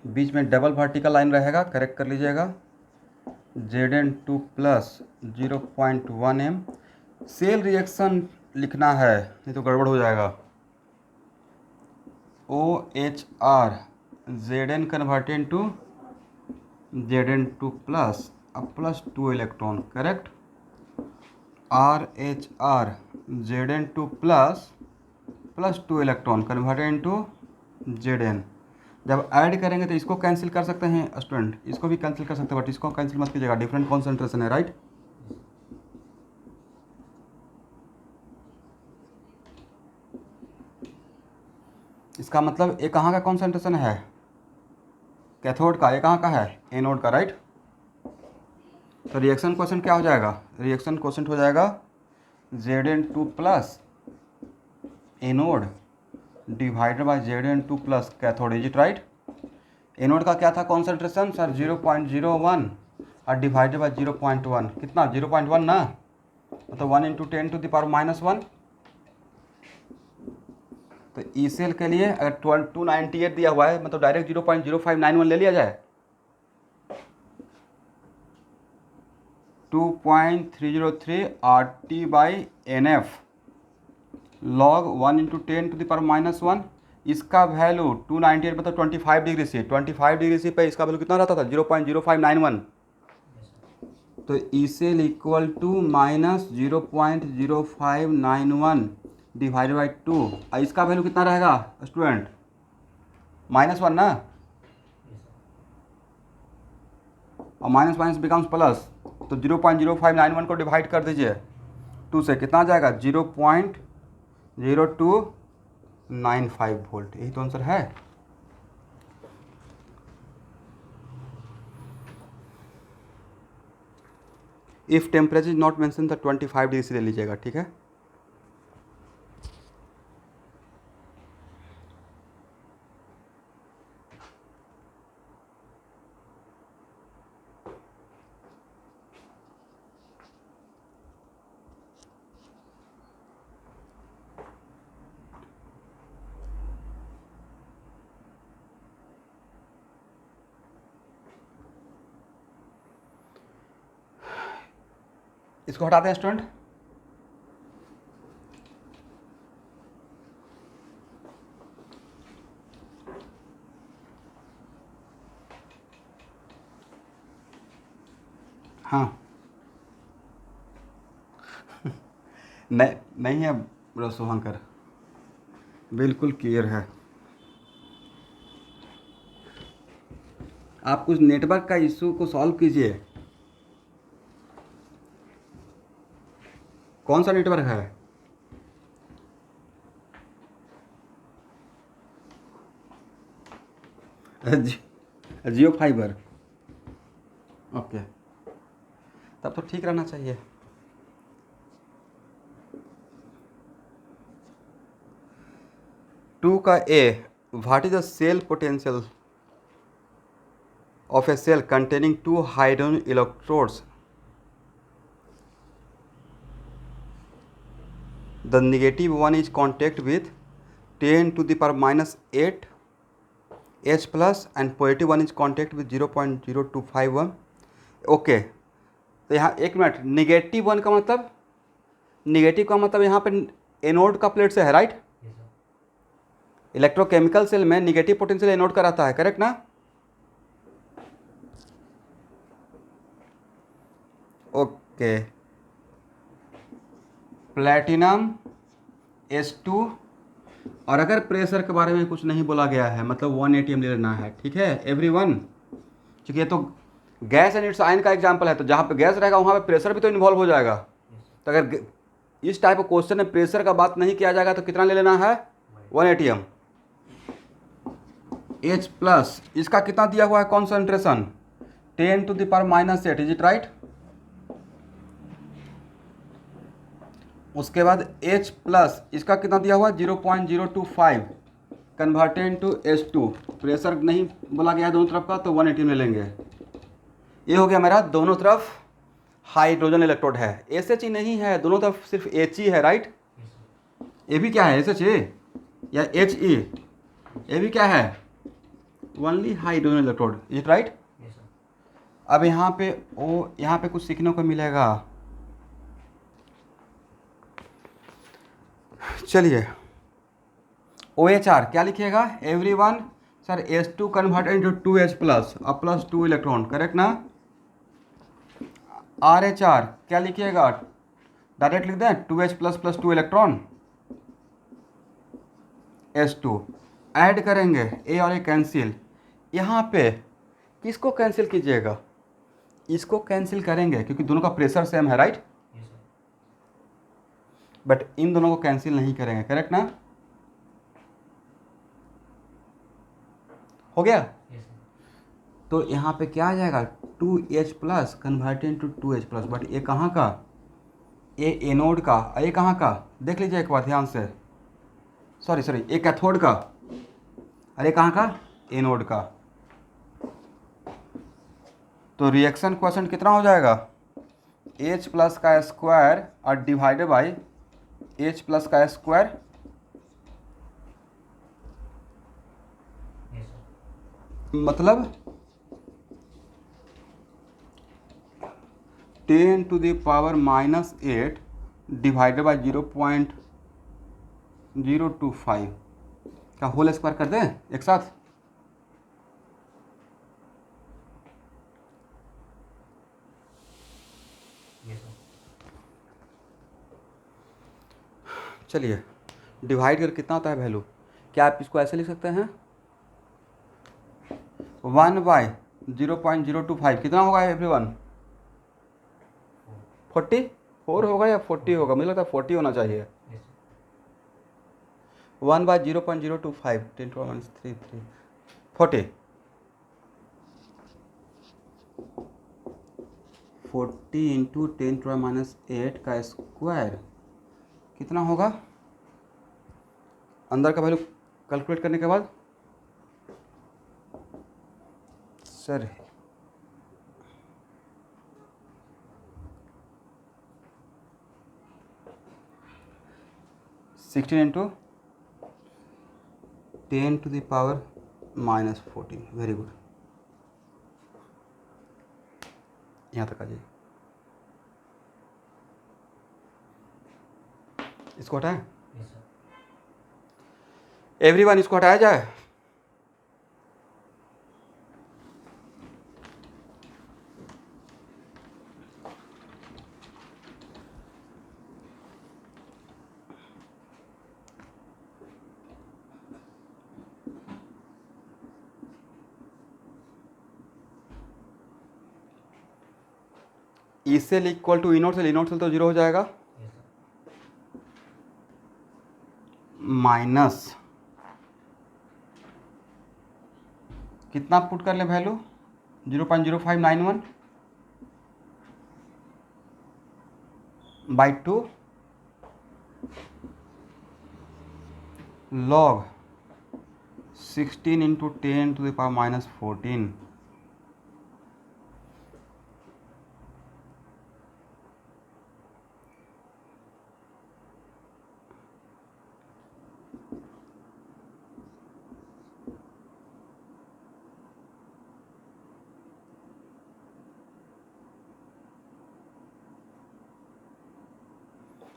Speaker 1: बीच में डबल वर्टिकल लाइन रहेगा, करेक्ट कर लीजिएगा। Zn2 plus 0.1 m। Cell reaction लिखना है, नहीं तो गड़बड़ हो जाएगा। OHR Zn convert into Zn2 plus अब plus 2 electron, correct. RHR Zn2 plus 2 electron convert into Zn। जब ऐड करेंगे तो इसको कैंसिल कर सकते हैं स्टूडेंट, इसको भी कैंसिल कर सकते हैं, बट इसको कैंसिल मत कीजिएगा, डिफरेंट कॉन्सेंट्रेशन है, राइट। इसका मतलब ये कहाँ का कॉन्सेंट्रेशन है? कैथोड का। ये कहाँ का है? एनोड का, राइट। तो रिएक्शन क्वेश्चन क्या हो जाएगा? रिएक्शन क्वेश्चन हो जाएगा Zn2 plus anode divided by Zn2 plus cathode, is it right. Anode का क्या था कॉन्सेंट्रेशन सर? 0.01 और डिवाइडेड बाय 0.1, कितना? 0.1 ना, मतलब 1 × 10⁻⁻1। तो ई सेल के लिए अगर 298 दिया हुआ है, मतलब डायरेक्ट 0.0591 ले लिया जाए। 2.303 RT/NF log 1 × 10⁻⁻1। इसका वैल्यू 298 मतलब 25 डिग्री से, 25 डिग्री से पे इसका वैल्यू कितना रहता था? 0.0591। तो E cell equal to -0.0591 divided by 2, और इसका वैल्यू कितना रहेगा स्टूडेंट? -1 ना, और माइनस माइनस बिकम्स प्लस, तो 0.0591 को डिवाइड कर दीजिए 2 से, कितना आ जाएगा? 0.0295 वोल्ट। यही तो आंसर है। If temperature is not mention तो 25 डिग्री से ले लीजिएगा, ठीक है। इसको हटाते हैं स्टूडेंट। हाँ नहीं है ब्रो शुभंकर, बिल्कुल क्लियर है। आप कुछ नेटवर्क का इशू को सॉल्व कीजिए। कौन सा नेटवर्क है? जियो फाइबर। ओके, तब तो ठीक रहना चाहिए। टू का A, what is the cell potential of a cell containing two hydrogen electrodes? The negative one is contact with 10 to the power minus 8 H plus and positive one is contact with 0.0251। Okay, तो यहाँ एक minute, negative one का मतलब, negative का मतलब यहाँ पे anode का प्लेट से है, right?
Speaker 2: yes sir,
Speaker 1: electrochemical cell में निगेटिव पोटेंशियल एनोड का रहता है, करेक्ट ना? ओके, प्लेटिनम S2, और अगर प्रेशर के बारे में कुछ नहीं बोला गया है, मतलब 1 atm ले लेना है, ठीक है एवरीवन? क्योंकि ये तो गैस एंड इट्स आयन का एग्जांपल है, तो जहाँ पे गैस रहेगा वहाँ पे प्रेशर भी तो इन्वॉल्व हो जाएगा।
Speaker 2: yes sir,
Speaker 1: तो अगर इस टाइप ऑफ क्वेश्चन में प्रेशर का बात नहीं किया जाएगा तो कितना ले लेना है? 1 atm। H प्लस, इसका कितना दिया हुआ है concentration? 10 to the power minus 8, is it right? उसके बाद H प्लस, इसका कितना दिया हुआ? 0.025 कन्वर्टेड टू H2। प्रेशर नहीं बोला गया दोनों तरफ का, तो 1 atm ले लेंगे। ये हो गया मेरा दोनों तरफ हाइड्रोजन इलेक्ट्रोड है। SH नहीं है, दोनों तरफ सिर्फ He है, राइट?
Speaker 2: yes sir,
Speaker 1: ये भी क्या है, SHA या HE? ये भी क्या है? Only hydrogen electrode, is it right?
Speaker 2: yes sir,
Speaker 1: अब यहाँ पे यहाँ पे कुछ सीखने को मिलेगा। चलिए, OHR क्या लिखिएगा everyone? Sir H2 converted into 2H plus, अब प्लस 2 इलेक्ट्रॉन, करेक्ट ना? RHR क्या लिखिएगा? डायरेक्ट लिख दें 2H plus plus 2 electron, H2 add करेंगे, A और A कैंसिल। यहाँ पे किसको कैंसिल कीजिएगा? इसको कैंसिल करेंगे क्योंकि दोनों का प्रेशर सेम है, right?
Speaker 2: yes sir,
Speaker 1: but in दोनों को कैंसिल नहीं करेंगे, करेक्ट ना? हो गया?
Speaker 2: yes sir,
Speaker 1: तो यहाँ पे क्या आ जाएगा? 2H plus converted to 2H plus, but ये कहाँ का? ये एनोड का, ये कहाँ का? देख लीजिए एक बार ध्यान से, सॉरी ये कैथोड का, अरे कहाँ का? एनोड का। तो रिएक्शन क्वेश्चन कितना हो जाएगा? H प्लस का स्क्वायर और डिवाइडेड बाई H प्लस का स्क्वायर,
Speaker 2: yes sir,
Speaker 1: मतलब 10 to the power minus 8 divided by 0.025 का होल स्क्वायर कर दें एक साथ।
Speaker 2: yes sir,
Speaker 1: चलिए, डिवाइड कर कितना होता है वैल्यू? क्या आप इसको ऐसे लिख सकते हैं? 1/0.025 कितना होगा एवरीवन? 44 होगा या 40 होगा? मुझे लगता है 40 होना चाहिए।
Speaker 2: yes sir,
Speaker 1: 1/0.025 10 to the minus 3 40 into 10 to the minus 8 का स्क्वायर कितना होगा? अंदर का वैल्यू कैलकुलेट करने के बाद sir 16 into 10 to the power minus 14, very good. यहाँ तक आ जाइए, इसको हटाएं
Speaker 2: yes sir,
Speaker 1: एवरीवन, इसको हटाया जाए। E cell equal to E note cell तो जीरो हो जाएगा,
Speaker 2: यस सर।
Speaker 1: माइनस कितना पुट कर ले value 0.0591 by 2 log 16 into 10 to the power minus 14।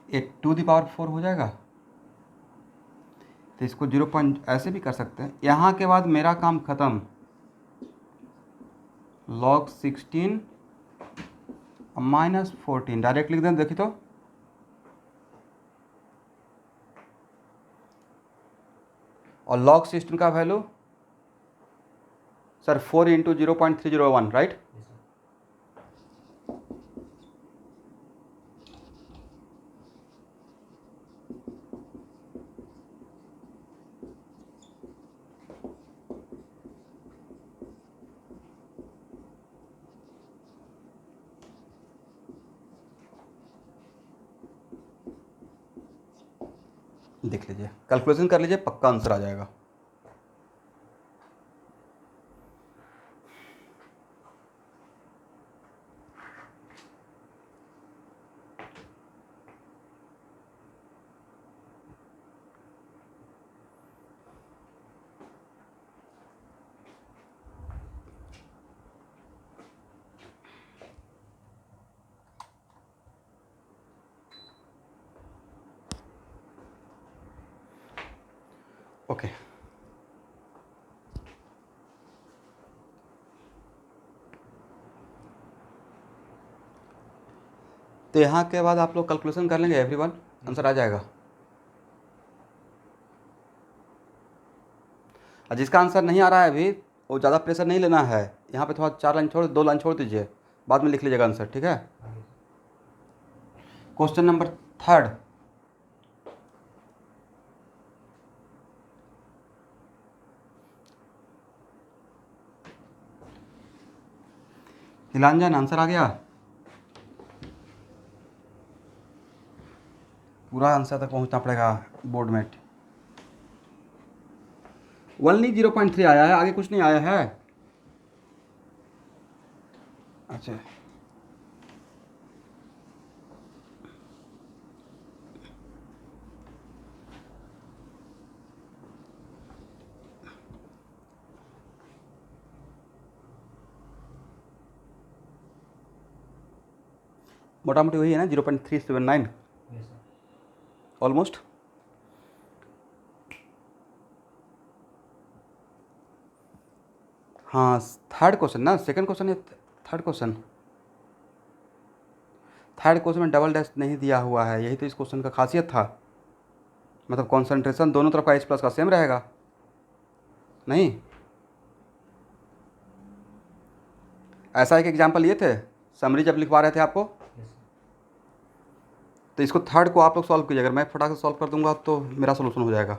Speaker 1: ये टू दी पावर 4 हो जाएगा, तो इसको 0 पॉइंट ऐसे भी कर सकते हैं। यहाँ के बाद मेरा काम ख़त्म, log 16 माइनस 14 डायरेक्ट लिख दें, देखिए तो और log 16 का value sir 4 into 0.301 right.
Speaker 2: Yes sir.
Speaker 1: देख लीजिए, कैलकुलेशन कर लीजिए, पक्का आंसर आ जाएगा। ओके तो यहाँ के बाद आप लोग कैलकुलेशन कर लेंगे एवरीवन, आंसर आ जाएगा। और जिसका आंसर नहीं आ रहा है अभी, वो ज़्यादा प्रेशर नहीं लेना है, यहाँ पे थोड़ा 4 लाइन छोड़, 2 लाइन छोड़ दीजिए, बाद में लिख लीजिएगा आंसर, ठीक है। क्वेश्चन नंबर 3 नीलांजन, आंसर आ गया, पूरा आंसर तक पहुंचना पड़ेगा बोर्ड में। ओनली 0.3 आया है, आगे कुछ नहीं आया है। अच्छा मोटा मोटी वही है ना 0.379
Speaker 2: यस सर।
Speaker 1: ऑलमोस्ट। हाँ थर्ड क्वेश्चन ना, सेकंड क्वेश्चन है थर्ड क्वेश्चन। थर्ड क्वेश्चन में डबल डैश नहीं दिया हुआ है, यही तो इस क्वेश्चन का खासियत था। मतलब कॉन्सेंट्रेशन दोनों तरफ का H+ का सेम रहेगा नहीं। ऐसा एक एग्जाम्पल लिए थे समरी जब लिखवा रहे थे आपको,
Speaker 2: यस सर।
Speaker 1: तो इसको थर्ड को आप लोग सॉल्व कीजिए, अगर मैं फटाक से सॉल्व कर दूंगा तो मेरा सोल्यूशन हो जाएगा।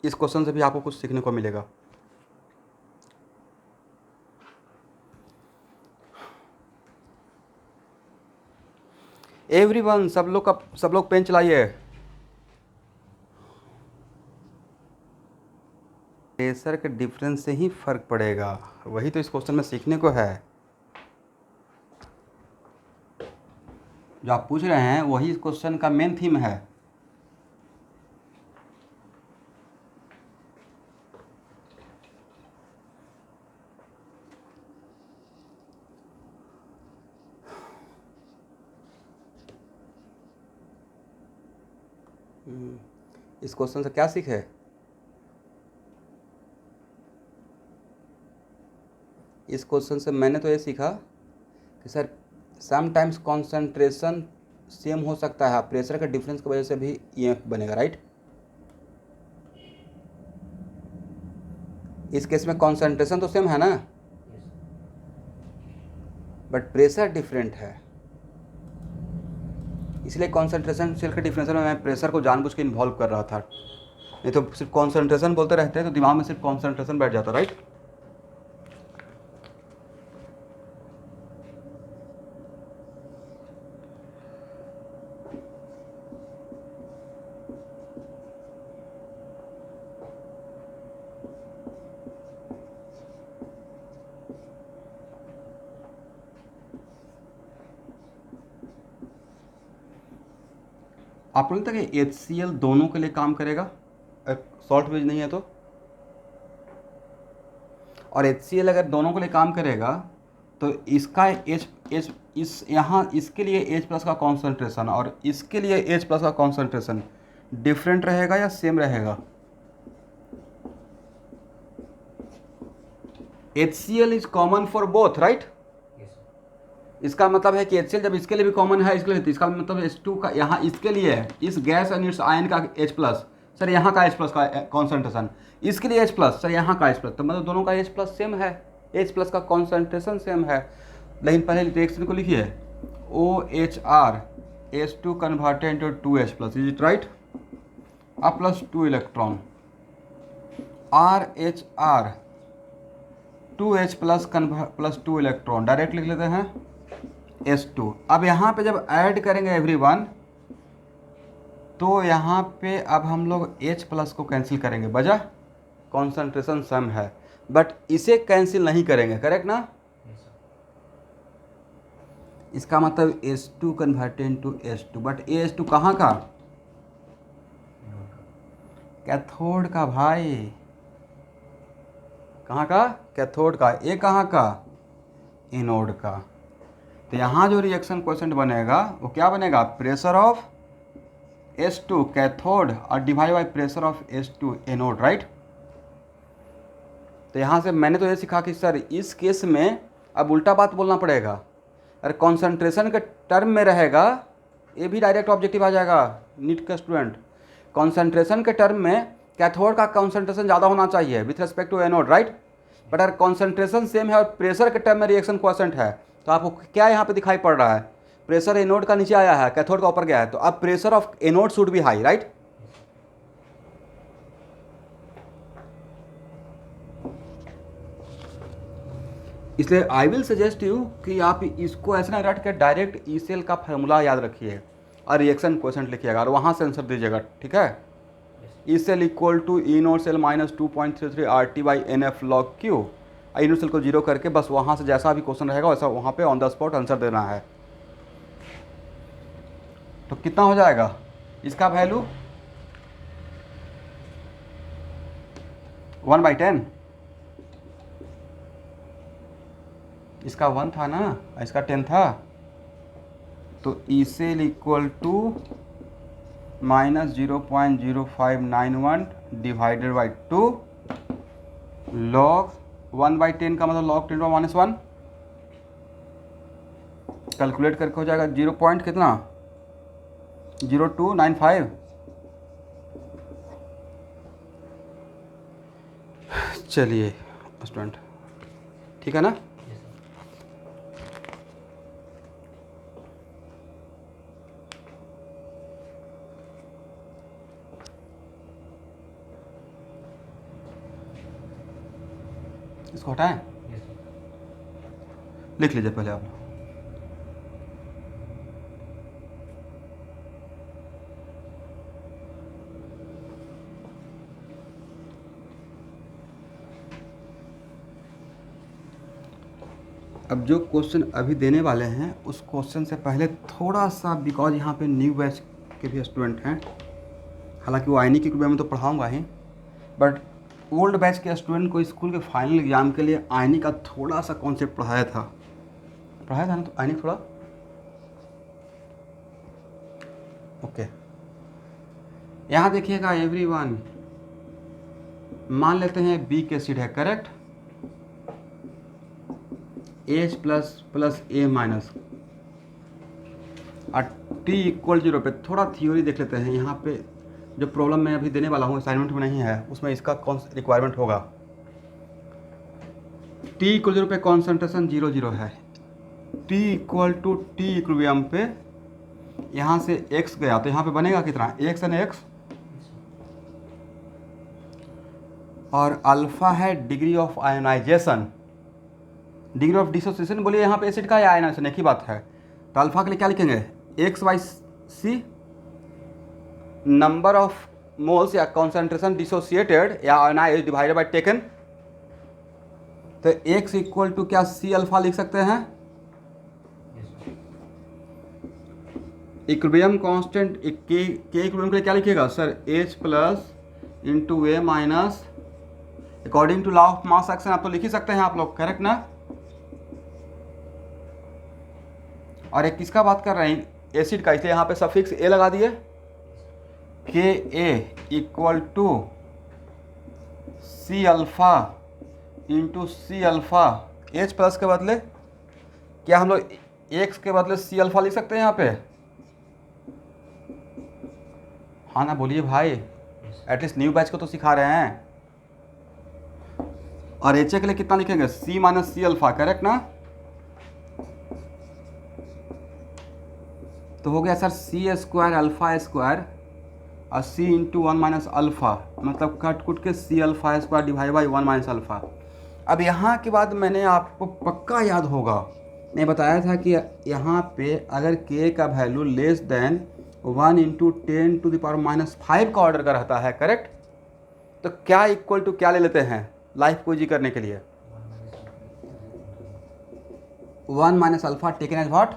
Speaker 1: इस क्वेश्चन से भी आपको कुछ सीखने को मिलेगा। एवरीवन, सब लोग पेन चलाइए। प्रेशर के डिफरेंस से ही फर्क पड़ेगा, वही तो इस क्वेश्चन में सीखने को है। जो आप पूछ रहे हैं वही इस क्वेश्चन का मेन थीम है। इस क्वेश्चन से क्या सीखे? इस क्वेश्चन से मैंने तो ये सीखा कि सर समटाइम्स कॉन्सेंट्रेशन सेम हो सकता है, प्रेशर का डिफरेंस की वजह से भी EMF बनेगा, राइट। इस केस में कॉन्सेंट्रेशन तो सेम है ना,
Speaker 2: yes sir.
Speaker 1: But pressure different है, इसलिए कॉन्सेंट्रेशन सेल के डिफरेंशियल में मैं प्रेशर को जानबूझ के इन्वॉल्व कर रहा था, नहीं तो सिर्फ कॉन्सेंट्रेशन बोलते रहते तो दिमाग में सिर्फ कॉन्सेंट्रेशन बैठ जाता, राइट। आपको लगता है कि HCl दोनों के लिए काम करेगा सॉल्ट बेस नहीं है तो, और HCl अगर दोनों के लिए काम करेगा तो इसका इस यहाँ इसके लिए H+ का कॉन्सेंट्रेशन और इसके लिए H+ का कॉन्सेंट्रेशन डिफरेंट रहेगा या सेम रहेगा? HCl is common for both, right. इसका मतलब है कि HCl जब इसके लिए भी कॉमन है इसके लिए, तो इसका मतलब H2 का यहाँ इसके लिए है, इस गैस और इस आयन का H+, सर यहाँ का H+ का कॉन्सेंट्रेशन, इसके लिए H+, सर यहाँ का H+, तो मतलब दोनों का H+ सेम है, H+ का कॉन्सेंट्रेशन सेम है। लेकिन पहले रिएक्शन को लिखिए, OHR H2 converted into 2H+, is it right, अब plus 2 electron, RHR 2H+ plus 2 electron, direct लिख लेते हैं S2। अब यहाँ पे जब ऐड करेंगे एवरीवन तो यहाँ पे अब हम लोग H+ को कैंसिल करेंगे, बजा कॉन्सेंट्रेशन सम है, बट इसे कैंसिल नहीं करेंगे, करेक्ट ना। इसका मतलब H2 converted into H2, but ये H2 कहाँ का, कैथोड का भाई, कहाँ का, कैथोड का। ये कहाँ का, एनोड का। तो यहाँ जो रिएक्शन क्वोशेंट बनेगा वो क्या बनेगा, प्रेशर ऑफ H2 कैथोड और divide by pressure of H2 anode, right. तो यहाँ से मैंने तो ये सीखा कि सर इस केस में अब उल्टा बात बोलना पड़ेगा, अरे कॉन्सेंट्रेशन के टर्म में रहेगा, ये भी डायरेक्ट ऑब्जेक्टिव आ जाएगा नीट का स्टूडेंट। कॉन्सेंट्रेशन के टर्म में कैथोड का कॉन्सेंट्रेशन ज़्यादा होना चाहिए with respect to anode, right. But अगर कॉन्सेंट्रेशन सेम है और प्रेशर के टर्म में रिएक्शन क्वोशेंट है, तो आपको क्या यहाँ पे दिखाई पड़ रहा है, प्रेशर एनोड का नीचे आया है, कैथोड का ऊपर गया है, तो अब pressure of anode should be high, right. इसलिए आई विल सजेस्ट यू कि आप इसको ऐसे ना रट के डायरेक्ट ECl का फार्मूला याद रखिए और रिएक्शन क्वोशेंट लिखिएगा और वहाँ से आंसर दीजिएगा, ठीक है। ECl equal to E note cell minus 2.33 RT by NF log Q। E note cell को जीरो करके बस वहाँ से जैसा भी क्वेश्चन रहेगा वैसा वहाँ पे ऑन द स्पॉट आंसर देना है। तो कितना हो जाएगा इसका वैल्यू, 1/10, इसका 1 था ना, इसका 10 था, तो ECl equal to minus 0.0591 divided by 2 log 1/10 का मतलब log 10⁻⁻1, कैलकुलेट करके हो जाएगा 0 पॉइंट कितना 0295। चलिए स्टूडेंट, ठीक है ना। इसको हटाएं, लिख लीजिए पहले आप। अब जो क्वेश्चन अभी देने वाले हैं उस क्वेश्चन से पहले थोड़ा सा, बिकॉज यहाँ पे न्यू बैच के भी स्टूडेंट हैं, हालांकि वो आईनी के ग्रुप में तो पढ़ाऊँगा ही, बट ओल्ड बैच के स्टूडेंट को स्कूल के फाइनल एग्जाम के लिए आईनी का थोड़ा सा कॉन्सेप्ट पढ़ाया था ना, तो आईनी थोड़ा ओके। यहाँ देखिएगा एवरीवन, मान लेते हैं बिक एसिड है, correct, H plus A minus और T इक्वल 0 पे थोड़ा थ्योरी देख लेते हैं। यहाँ पे जो प्रॉब्लम मैं अभी देने वाला हूँ असाइनमेंट में नहीं है, उसमें इसका कौन सा रिक्वायरमेंट होगा। T इक्वल 0 पे कॉन्सेंट्रेशन 0 है, t equal to T equilibrium पे यहाँ से x गया तो यहाँ पे बनेगा कितना, x एन एक्स, और अल्फा है degree of ionisation, degree of dissociation बोलिए यहाँ पे एसिड का या आयनाइजेशन एक ही बात है। तो अल्फा के लिए क्या लिखेंगे, X by C, number of moles या कॉन्सेंट्रेशन डिसोसिएटेड या आयनाइज डिवाइडेड बाई टेकन। तो एक्स इक्वल टू क्या सी अल्फा लिख सकते हैं, इक्विलिब्रियम कांस्टेंट के इक्विलिब्रियम के लिए क्या लिखिएगा sir, H plus into A minus according to law of mass action. आप तो लिख ही सकते हैं आप लोग, करेक्ट ना। और एक किसका बात कर रहे हैं, एसिड का, इसलिए यहाँ पे सफिक्स ए लगा दिए, K A equal to C alpha into C alpha, H plus के बदले क्या हम लोग एक्स के बदले सी अल्फा लिख सकते हैं यहाँ पे, हाँ ना बोलिए भाई, एटलीस्ट न्यू बैच को तो सिखा रहे हैं। और एच के लिए कितना लिखेंगे, C minus C alpha, correct ना। तो हो गया sir C square alpha square और C into one minus alpha, मतलब कट कुट के C alpha square divide by one minus alpha. अब यहाँ के बाद मैंने आपको पक्का याद होगा, मैं बताया था कि यहाँ पे अगर k का वैल्यू लेस देन 1 इंटू 10⁻⁻5 का ऑर्डर का रहता है, करेक्ट। तो क्या इक्वल टू क्या ले लेते हैं लाइफ को इजी करने के लिए, 1 minus alpha taken as what.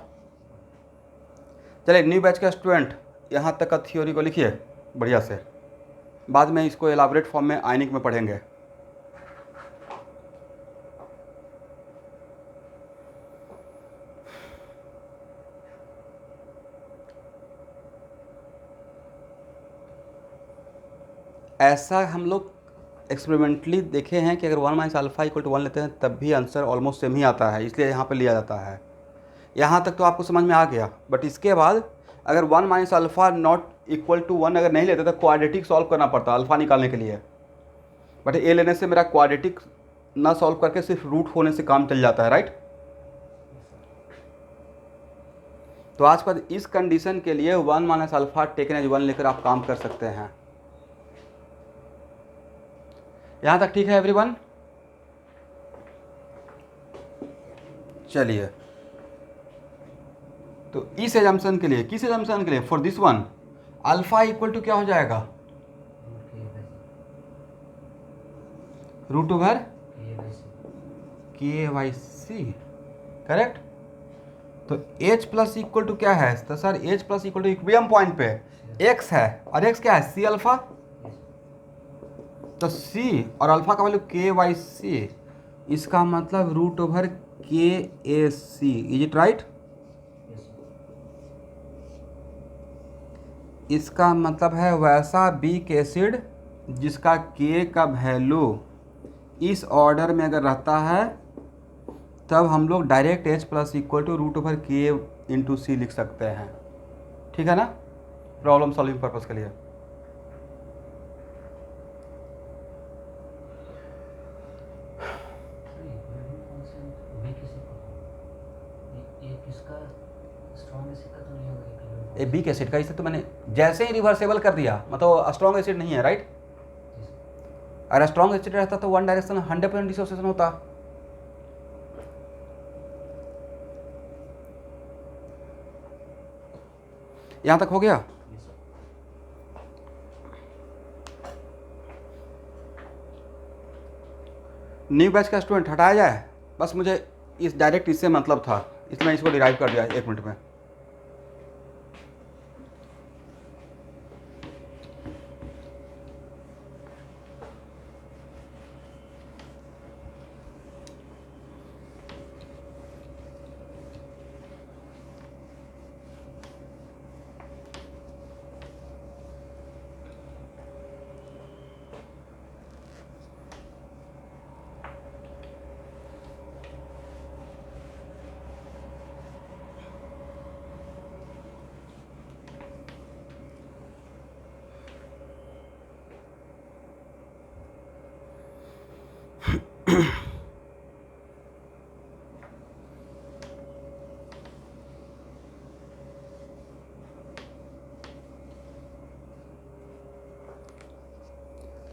Speaker 1: चलिए न्यू बैच का स्टूडेंट यहाँ तक का थ्योरी को लिखिए बढ़िया से, बाद में इसको एलाबोरेट फॉर्म में आयनिक में पढ़ेंगे। ऐसा हम लोग एक्सपेरिमेंटली देखे हैं कि अगर 1 माइनस अल्फा इक्वल टू 1 लेते हैं तब भी आंसर ऑलमोस्ट सेम ही आता है, इसलिए यहाँ पे लिया जाता है। यहाँ तक तो आपको समझ में आ गया, बट इसके बाद अगर 1 minus alpha not equal to 1 अगर नहीं लेते तो क्वाड्रेटिक सॉल्व करना पड़ता अल्फा निकालने के लिए, बट ए लेने से मेरा क्वाड्रेटिक ना सॉल्व करके सिर्फ रूट होने से काम चल जाता है, राइट। तो आज बाद इस कंडीशन के लिए 1 माइनस अल्फा टेकन एज 1 लेकर आप काम कर सकते हैं। यहाँ तक ठीक है एवरीवन। चलिए तो इस एजम्पशन के लिए, किस एजम्पशन के लिए, for this one alpha equal to क्या हो जाएगा, root over K by C, correct. तो H प्लस इक्वल टू क्या है, तो sir H plus equal to equilibrium point पे x है और x क्या है, सी अल्फा। तो c और अल्फा का वैल्यू के बाई सी, इसका मतलब root over K A C, is it right. इसका मतलब है वैसा बीक एसिड जिसका k का वैल्यू इस ऑर्डर में अगर रहता है तब हम लोग direct H plus equal to root over K into C लिख सकते हैं, ठीक है ना, प्रॉब्लम सॉल्विंग पर्पस के लिए। ए बीक एसिड का, इसे तो मैंने जैसे ही रिवर्सेबल कर दिया, मतलब स्ट्रॉन्ग एसिड नहीं है, राइट। अगर स्ट्रॉन्ग एसिड रहता तो वन डायरेक्शन 100% डिसोसिएशन होता। यहाँ तक हो गया। न्यू बैच का स्टूडेंट हटाया जाए, बस मुझे इस डायरेक्ट इससे मतलब था, इसलिए मैं इसको डिराइव कर दिया 1 मिनट में।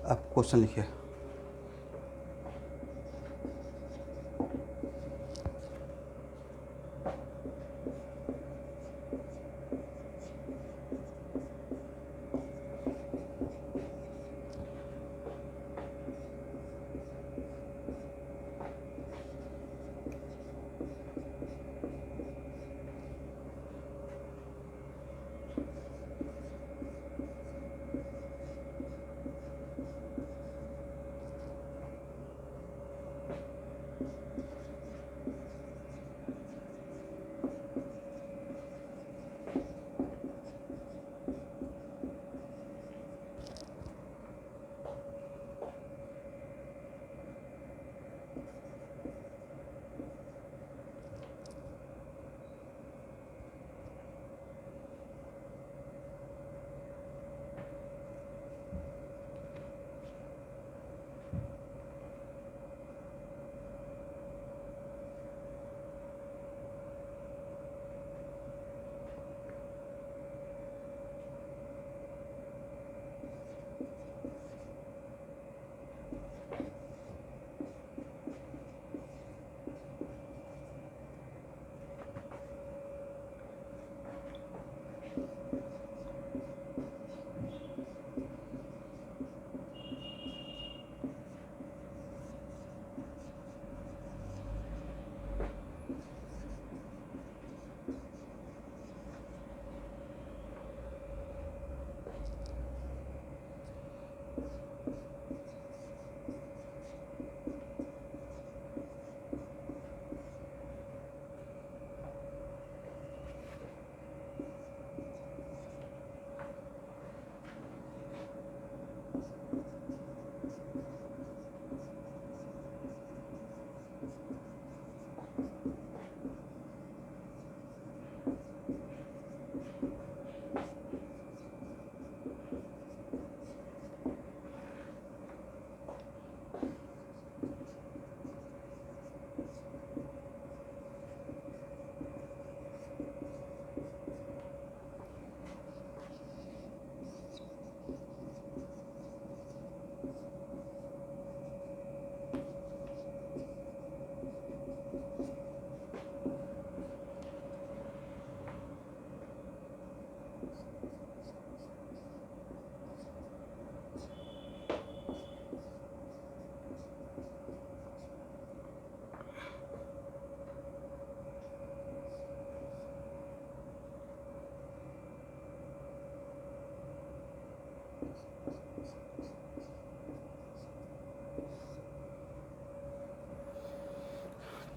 Speaker 1: आप क्वेश्चन लिखिए।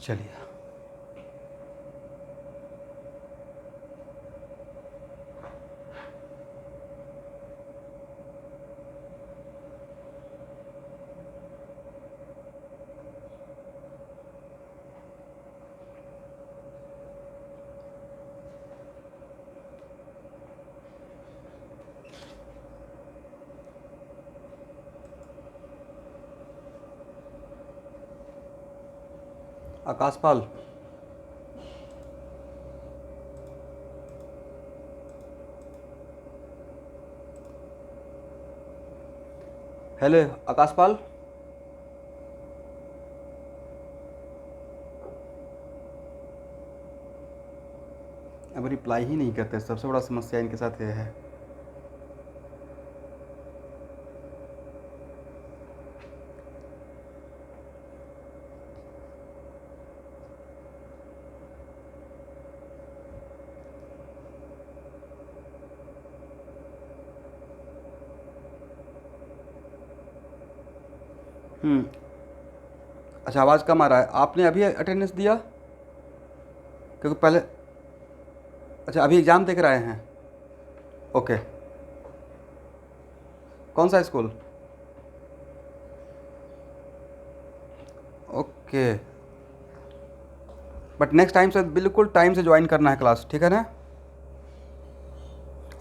Speaker 1: चलिए, आकाशपाल, हेलो आकाशपाल, अब रिप्लाई ही नहीं करते। सबसे बड़ा समस्या इनके साथ ये है। अच्छा, आवाज़ कम आ रहा है। आपने अभी अटेंडेंस दिया? क्योंकि पहले, अच्छा अभी एग्ज़ाम दे कर आए हैं। ओके, कौन सा school? Okay, but next time से बिल्कुल टाइम से ज्वाइन करना है क्लास, ठीक है ना?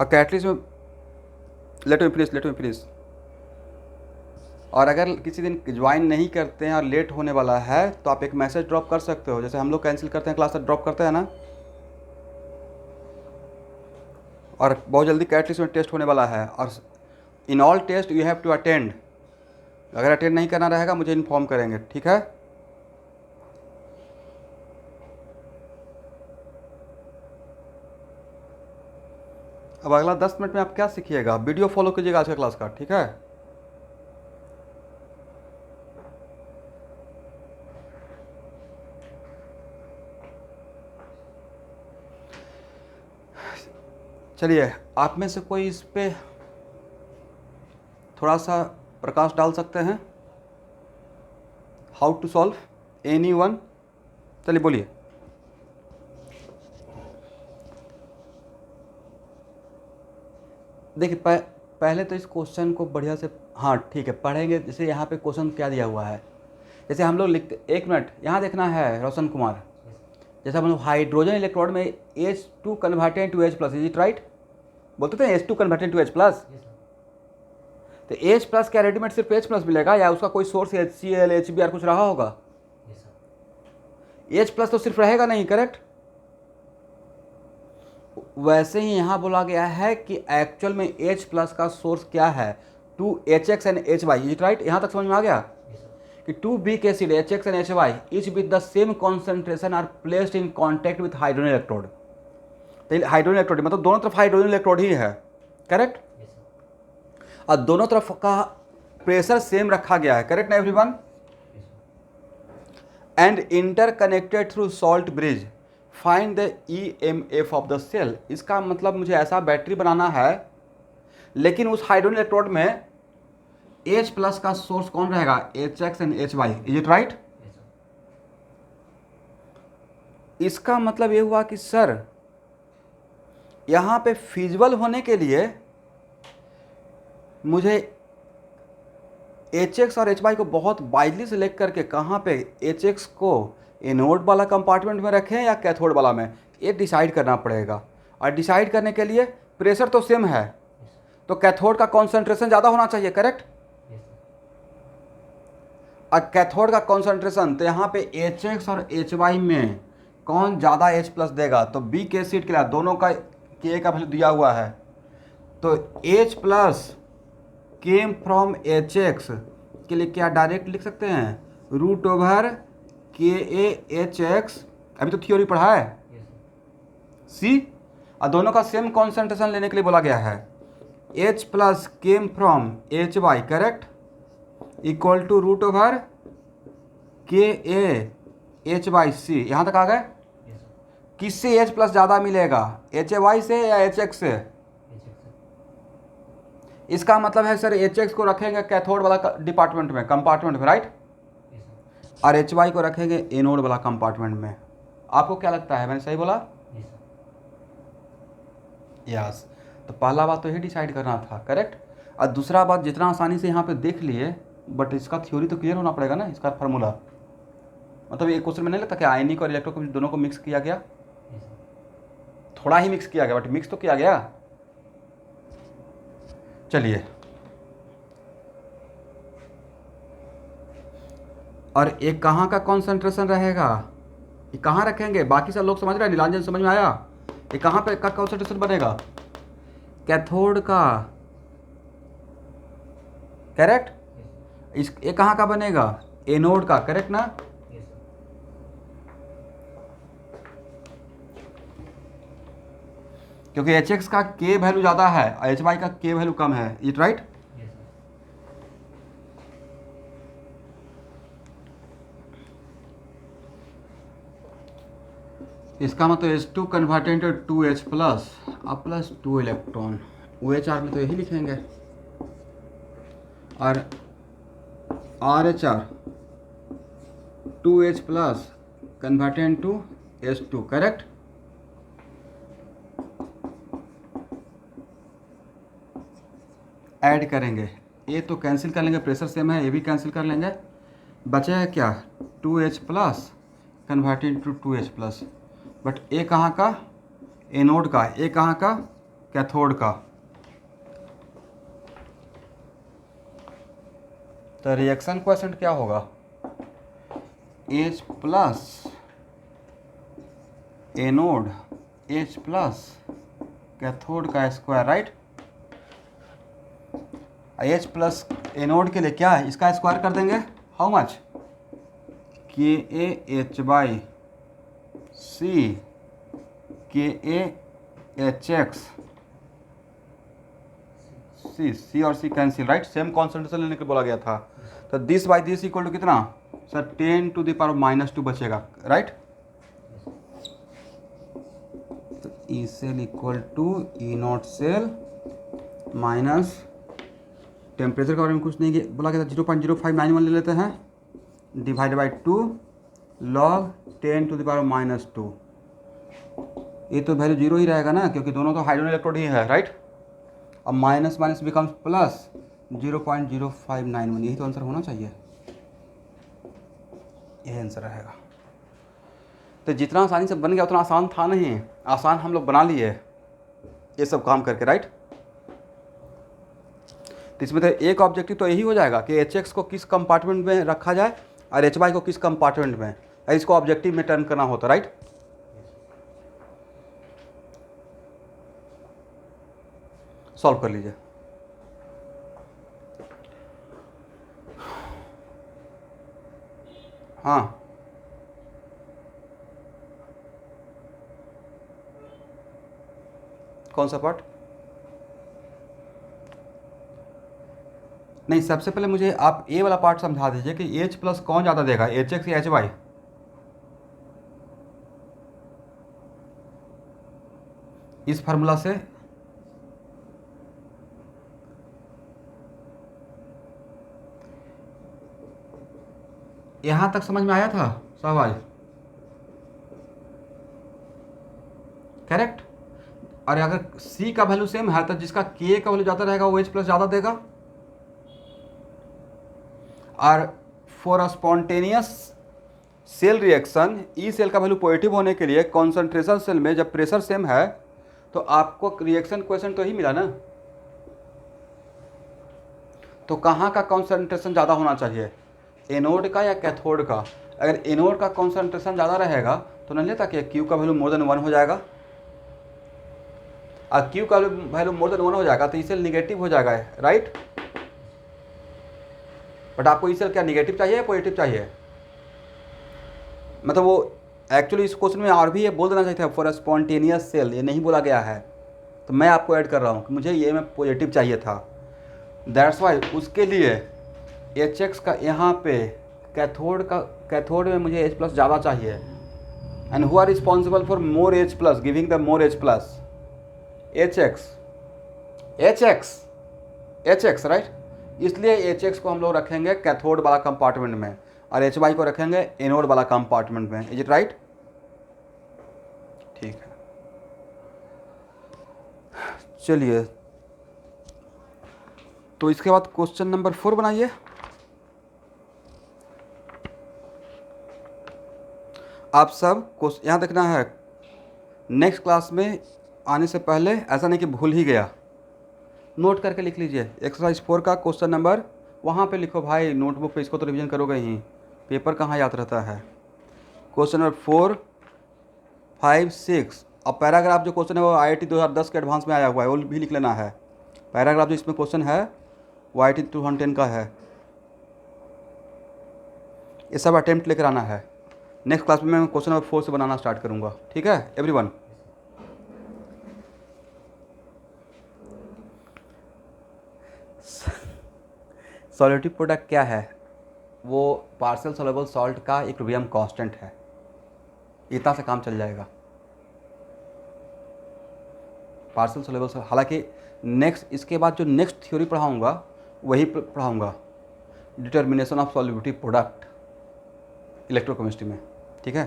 Speaker 1: और कैटलिस्ट में लेट मी प्लीज़। और अगर किसी दिन ज्वाइन नहीं करते हैं और लेट होने वाला है तो आप एक मैसेज ड्रॉप कर सकते हो, जैसे हम लोग कैंसिल करते हैं क्लास ड्रॉप करते हैं ना। और बहुत जल्दी कैटलिस्ट में टेस्ट होने वाला है, और in all test you have to attend. अगर अटेंड नहीं करना रहेगा मुझे इन्फॉर्म करेंगे, ठीक है। अब अगला 10 मिनट में आप क्या सीखिएगा, वीडियो फॉलो कीजिएगा आज का क्लास का, ठीक है। चलिए, आप में से कोई इस पे थोड़ा सा प्रकाश डाल सकते हैं, हाउ टू सॉल्व, एनीवन? चलिए बोलिए। देखिए पहले तो इस क्वेश्चन को बढ़िया से, हाँ ठीक है, पढ़ेंगे। जैसे यहाँ पे क्वेश्चन क्या दिया हुआ है, जैसे हम लोग लिखते, एक मिनट यहाँ देखना है रोशन कुमार, जैसे हम लोग हाइड्रोजन इलेक्ट्रोड में H2 converted to H plus, is it right? बोलते थे H2 converted to H plus, तो H प्लस क्या रेडीमेड सिर्फ H प्लस मिलेगा या उसका कोई सोर्स HCl HBr कुछ रहा होगा? H प्लस तो सिर्फ रहेगा नहीं, करेक्ट। वैसे ही यहाँ बोला गया है कि एक्चुअल में H प्लस का सोर्स क्या है, 2HX and HY, is it right? यहाँ तक समझ में आ गया कि 2 weak acid HX and HY each with the same concentration are placed in contact with hydrogen electrode। तो हाइड्रोजन इलेक्ट्रोड मतलब दोनों तरफ हाइड्रोजन इलेक्ट्रोड ही है, करेक्ट। और दोनों तरफ का प्रेशर सेम रखा गया है, करेक्ट ना everyone? And interconnected through salt bridge, find the EMF of the cell. इसका मतलब मुझे ऐसा बैटरी बनाना है, लेकिन उस हाइड्रोजन इलेक्ट्रोड में H प्लस का सोर्स कौन रहेगा, HX and HY, is it right? इसका मतलब ये हुआ कि सर यहाँ पे फिजिबल होने के लिए मुझे HX और HY को बहुत वाइडली सेलेक्ट करके कहाँ पे HX को एनोड वाला कंपार्टमेंट में रखें या कैथोड वाला में, ये डिसाइड करना पड़ेगा। और डिसाइड करने के लिए प्रेशर तो सेम है, तो कैथोड का कॉन्सेंट्रेशन ज़्यादा होना चाहिए, करेक्ट। और कैथोड का कॉन्सेंट्रेशन, तो यहाँ पे HX और HY में कौन ज़्यादा H प्लस देगा, तो बी के सीट के लिए दोनों का K का वैल्यू दिया हुआ है, तो H plus came from HX के लिए क्या डायरेक्ट लिख सकते हैं, √/KA HX। अभी तो थ्योरी पढ़ा है, सी। और दोनों का सेम कॉन्सेंट्रेशन लेने के लिए बोला गया है, H plus came from HY, correct, equal to √/KA HY/C। यहाँ तक आ गए? किससे H प्लस ज़्यादा मिलेगा, HY से या HX से? इसका मतलब है सर HX को रखेंगे कैथोड वाला डिपार्टमेंट में, कंपार्टमेंट में, राइट, और HY को रखेंगे एनोड वाला कंपार्टमेंट में। आपको क्या लगता है, मैंने सही बोला? यस। तो पहला बात तो यही डिसाइड करना था, करेक्ट। और दूसरा बात, जितना आसानी से यहाँ पे देख लिए, बट इसका थ्योरी तो क्लियर होना पड़ेगा ना, इसका फार्मूला। मतलब ये क्वेश्चन में नहीं लगता कि आयनिक और इलेक्ट्रो को दोनों को मिक्स किया गया, थोड़ा ही मिक्स किया गया, बट मिक्स तो किया गया। चलिए, और एक कहाँ का कॉन्सेंट्रेशन रहेगा, ये कहाँ रखेंगे, बाकी सब लोग समझ रहे हैं, नीलांजन समझ में आया? ये कहाँ पे का कॉन्सेंट्रेशन बनेगा, कैथोड का, करेक्ट। इस ये कहाँ का बनेगा, एनोड का, करेक्ट ना। क्योंकि HX का K वैल्यू ज़्यादा है और HY का K वैल्यू कम है, इट राइट? इसका मतलब H2 converted to 2H plus अब प्लस 2 इलेक्ट्रॉन, OHR में तो यही लिखेंगे, और RHR 2H plus converted to H2, correct. Add करेंगे, ये तो कैंसिल कर लेंगे, प्रेशर सेम है, ये भी कैंसिल कर लेंगे, बचेगा क्या, 2H plus converted to 2H plus. But ये कहाँ का, एनोड का, ये कहाँ का, कैथोड का। तो रिएक्शन क्वेश्चन क्या होगा, H plus anode H plus cathode का square, right. H plus anode के लिए क्या है, इसका स्क्वायर कर देंगे, how much, KaH/C, KaHX, C और C cancel, right, same concentration लेने के बोला गया था। तो this by this equal to कितना सर, 10⁻⁻² बचेगा, राइट। तो E cell equal to E not cell minus temperature के बारे में कुछ नहीं बोला गया था, 0.0591 ले लेते हैं, डिवाइड बाई 2 log 10⁻⁻²। ये तो वैल्यू जीरो ही रहेगा ना, क्योंकि दोनों तो हाइड्रोजन इलेक्ट्रोड ही है, राइट। अब माइनस माइनस बिकम्स प्लस, 0.0591, यही तो आंसर होना चाहिए, यही आंसर रहेगा। तो जितना आसानी से बन गया उतना आसान था नहीं, आसान हम लोग बना लिए ये सब काम करके, राइट। तो इसमें तो एक ऑब्जेक्टिव तो यही हो जाएगा कि HX को किस कंपार्टमेंट में रखा जाए और HY को किस कंपार्टमेंट में, इसको ऑब्जेक्टिव में टर्न करना होता, राइट। सॉल्व कर लीजिए। हाँ, कौन सा पार्ट? नहीं, सबसे पहले मुझे आप ए वाला पार्ट समझा दीजिए कि H प्लस कौन ज़्यादा देगा, HX या HY? इस फार्मूला से यहाँ तक समझ में आया था सवाल, करेक्ट। और अगर C का वैल्यू सेम है तो जिसका K का वैल्यू ज़्यादा रहेगा वो H प्लस ज़्यादा देगा। और for a spontaneous cell reaction E cell का वैल्यू पॉजिटिव होने के लिए कॉन्सेंट्रेशन सेल में जब प्रेशर सेम है तो आपको रिएक्शन क्वेश्चन तो ही मिला ना। तो कहाँ का कॉन्सेंट्रेशन ज़्यादा होना चाहिए, एनोड का या कैथोड का? अगर एनोड का कॉन्सेंट्रेशन ज़्यादा रहेगा तो नहीं लेता कि क्यू का वैल्यू मोर देन 1 हो जाएगा, और क्यू का वैल्यू मोर देन 1 हो जाएगा तो ई सेल निगेटिव हो जाएगा, राइट। बट आपको ई सेल क्या निगेटिव चाहिए या पॉजिटिव चाहिए? मतलब वो एक्चुअली इस क्वेश्चन में और भी ये बोल देना चाहिए था फॉर अ स्पॉन्टेनियस सेल, ये नहीं बोला गया है, तो मैं आपको ऐड कर रहा हूँ कि मुझे ये में पॉजिटिव चाहिए था। दैट्स वाई उसके लिए HX का यहाँ पे कैथोड में मुझे H प्लस ज़्यादा चाहिए। And who are responsible for more H plus, giving the more H plus? HX, right. इसलिए HX को हम लोग रखेंगे कैथोड वाला कंपार्टमेंट में और HY को रखेंगे एनोड वाला कंपार्टमेंट में। Is it right? ठीक है, चलिए तो इसके बाद क्वेश्चन नंबर 4 बनाइए। आप सब यहाँ देखना है, नेक्स्ट क्लास में आने से पहले ऐसा नहीं कि भूल ही गया, नोट करके लिख लीजिए। एक्सरसाइज 4 का क्वेश्चन नंबर वहाँ पे लिखो भाई, नोटबुक पे, इसको तो रिवीजन करोगे ही, पेपर कहाँ याद रहता है। Question number 4, 5, 6। अब पैराग्राफ जो क्वेश्चन है वो IIT 2010 के एडवांस में आया हुआ है, वो भी लिख लेना है। पैराग्राफ जो इसमें क्वेश्चन है वो IIT 2010 का है, ये सब अटेम्प्ट लेकर आना है। नेक्स्ट क्लास में मैं क्वेश्चन नंबर 4 से बनाना स्टार्ट करूँगा, ठीक है एवरीवन। सॉल्यूटिव प्रोडक्ट क्या है? वो पार्शियल सॉल्युबल सॉल्ट का इक्विलिब्रियम कांस्टेंट है, इतना से काम चल जाएगा। पार्शियल सॉल्युबल सॉल्ट, हालांकि नेक्स्ट इसके बाद जो नेक्स्ट थ्योरी पढ़ाऊँगा वही पढ़ाऊँगा, determination of solubility product electrochemistry में, ठीक है।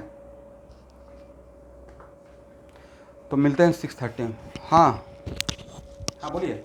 Speaker 1: तो मिलते हैं 6:30। हाँ हाँ बोलिए।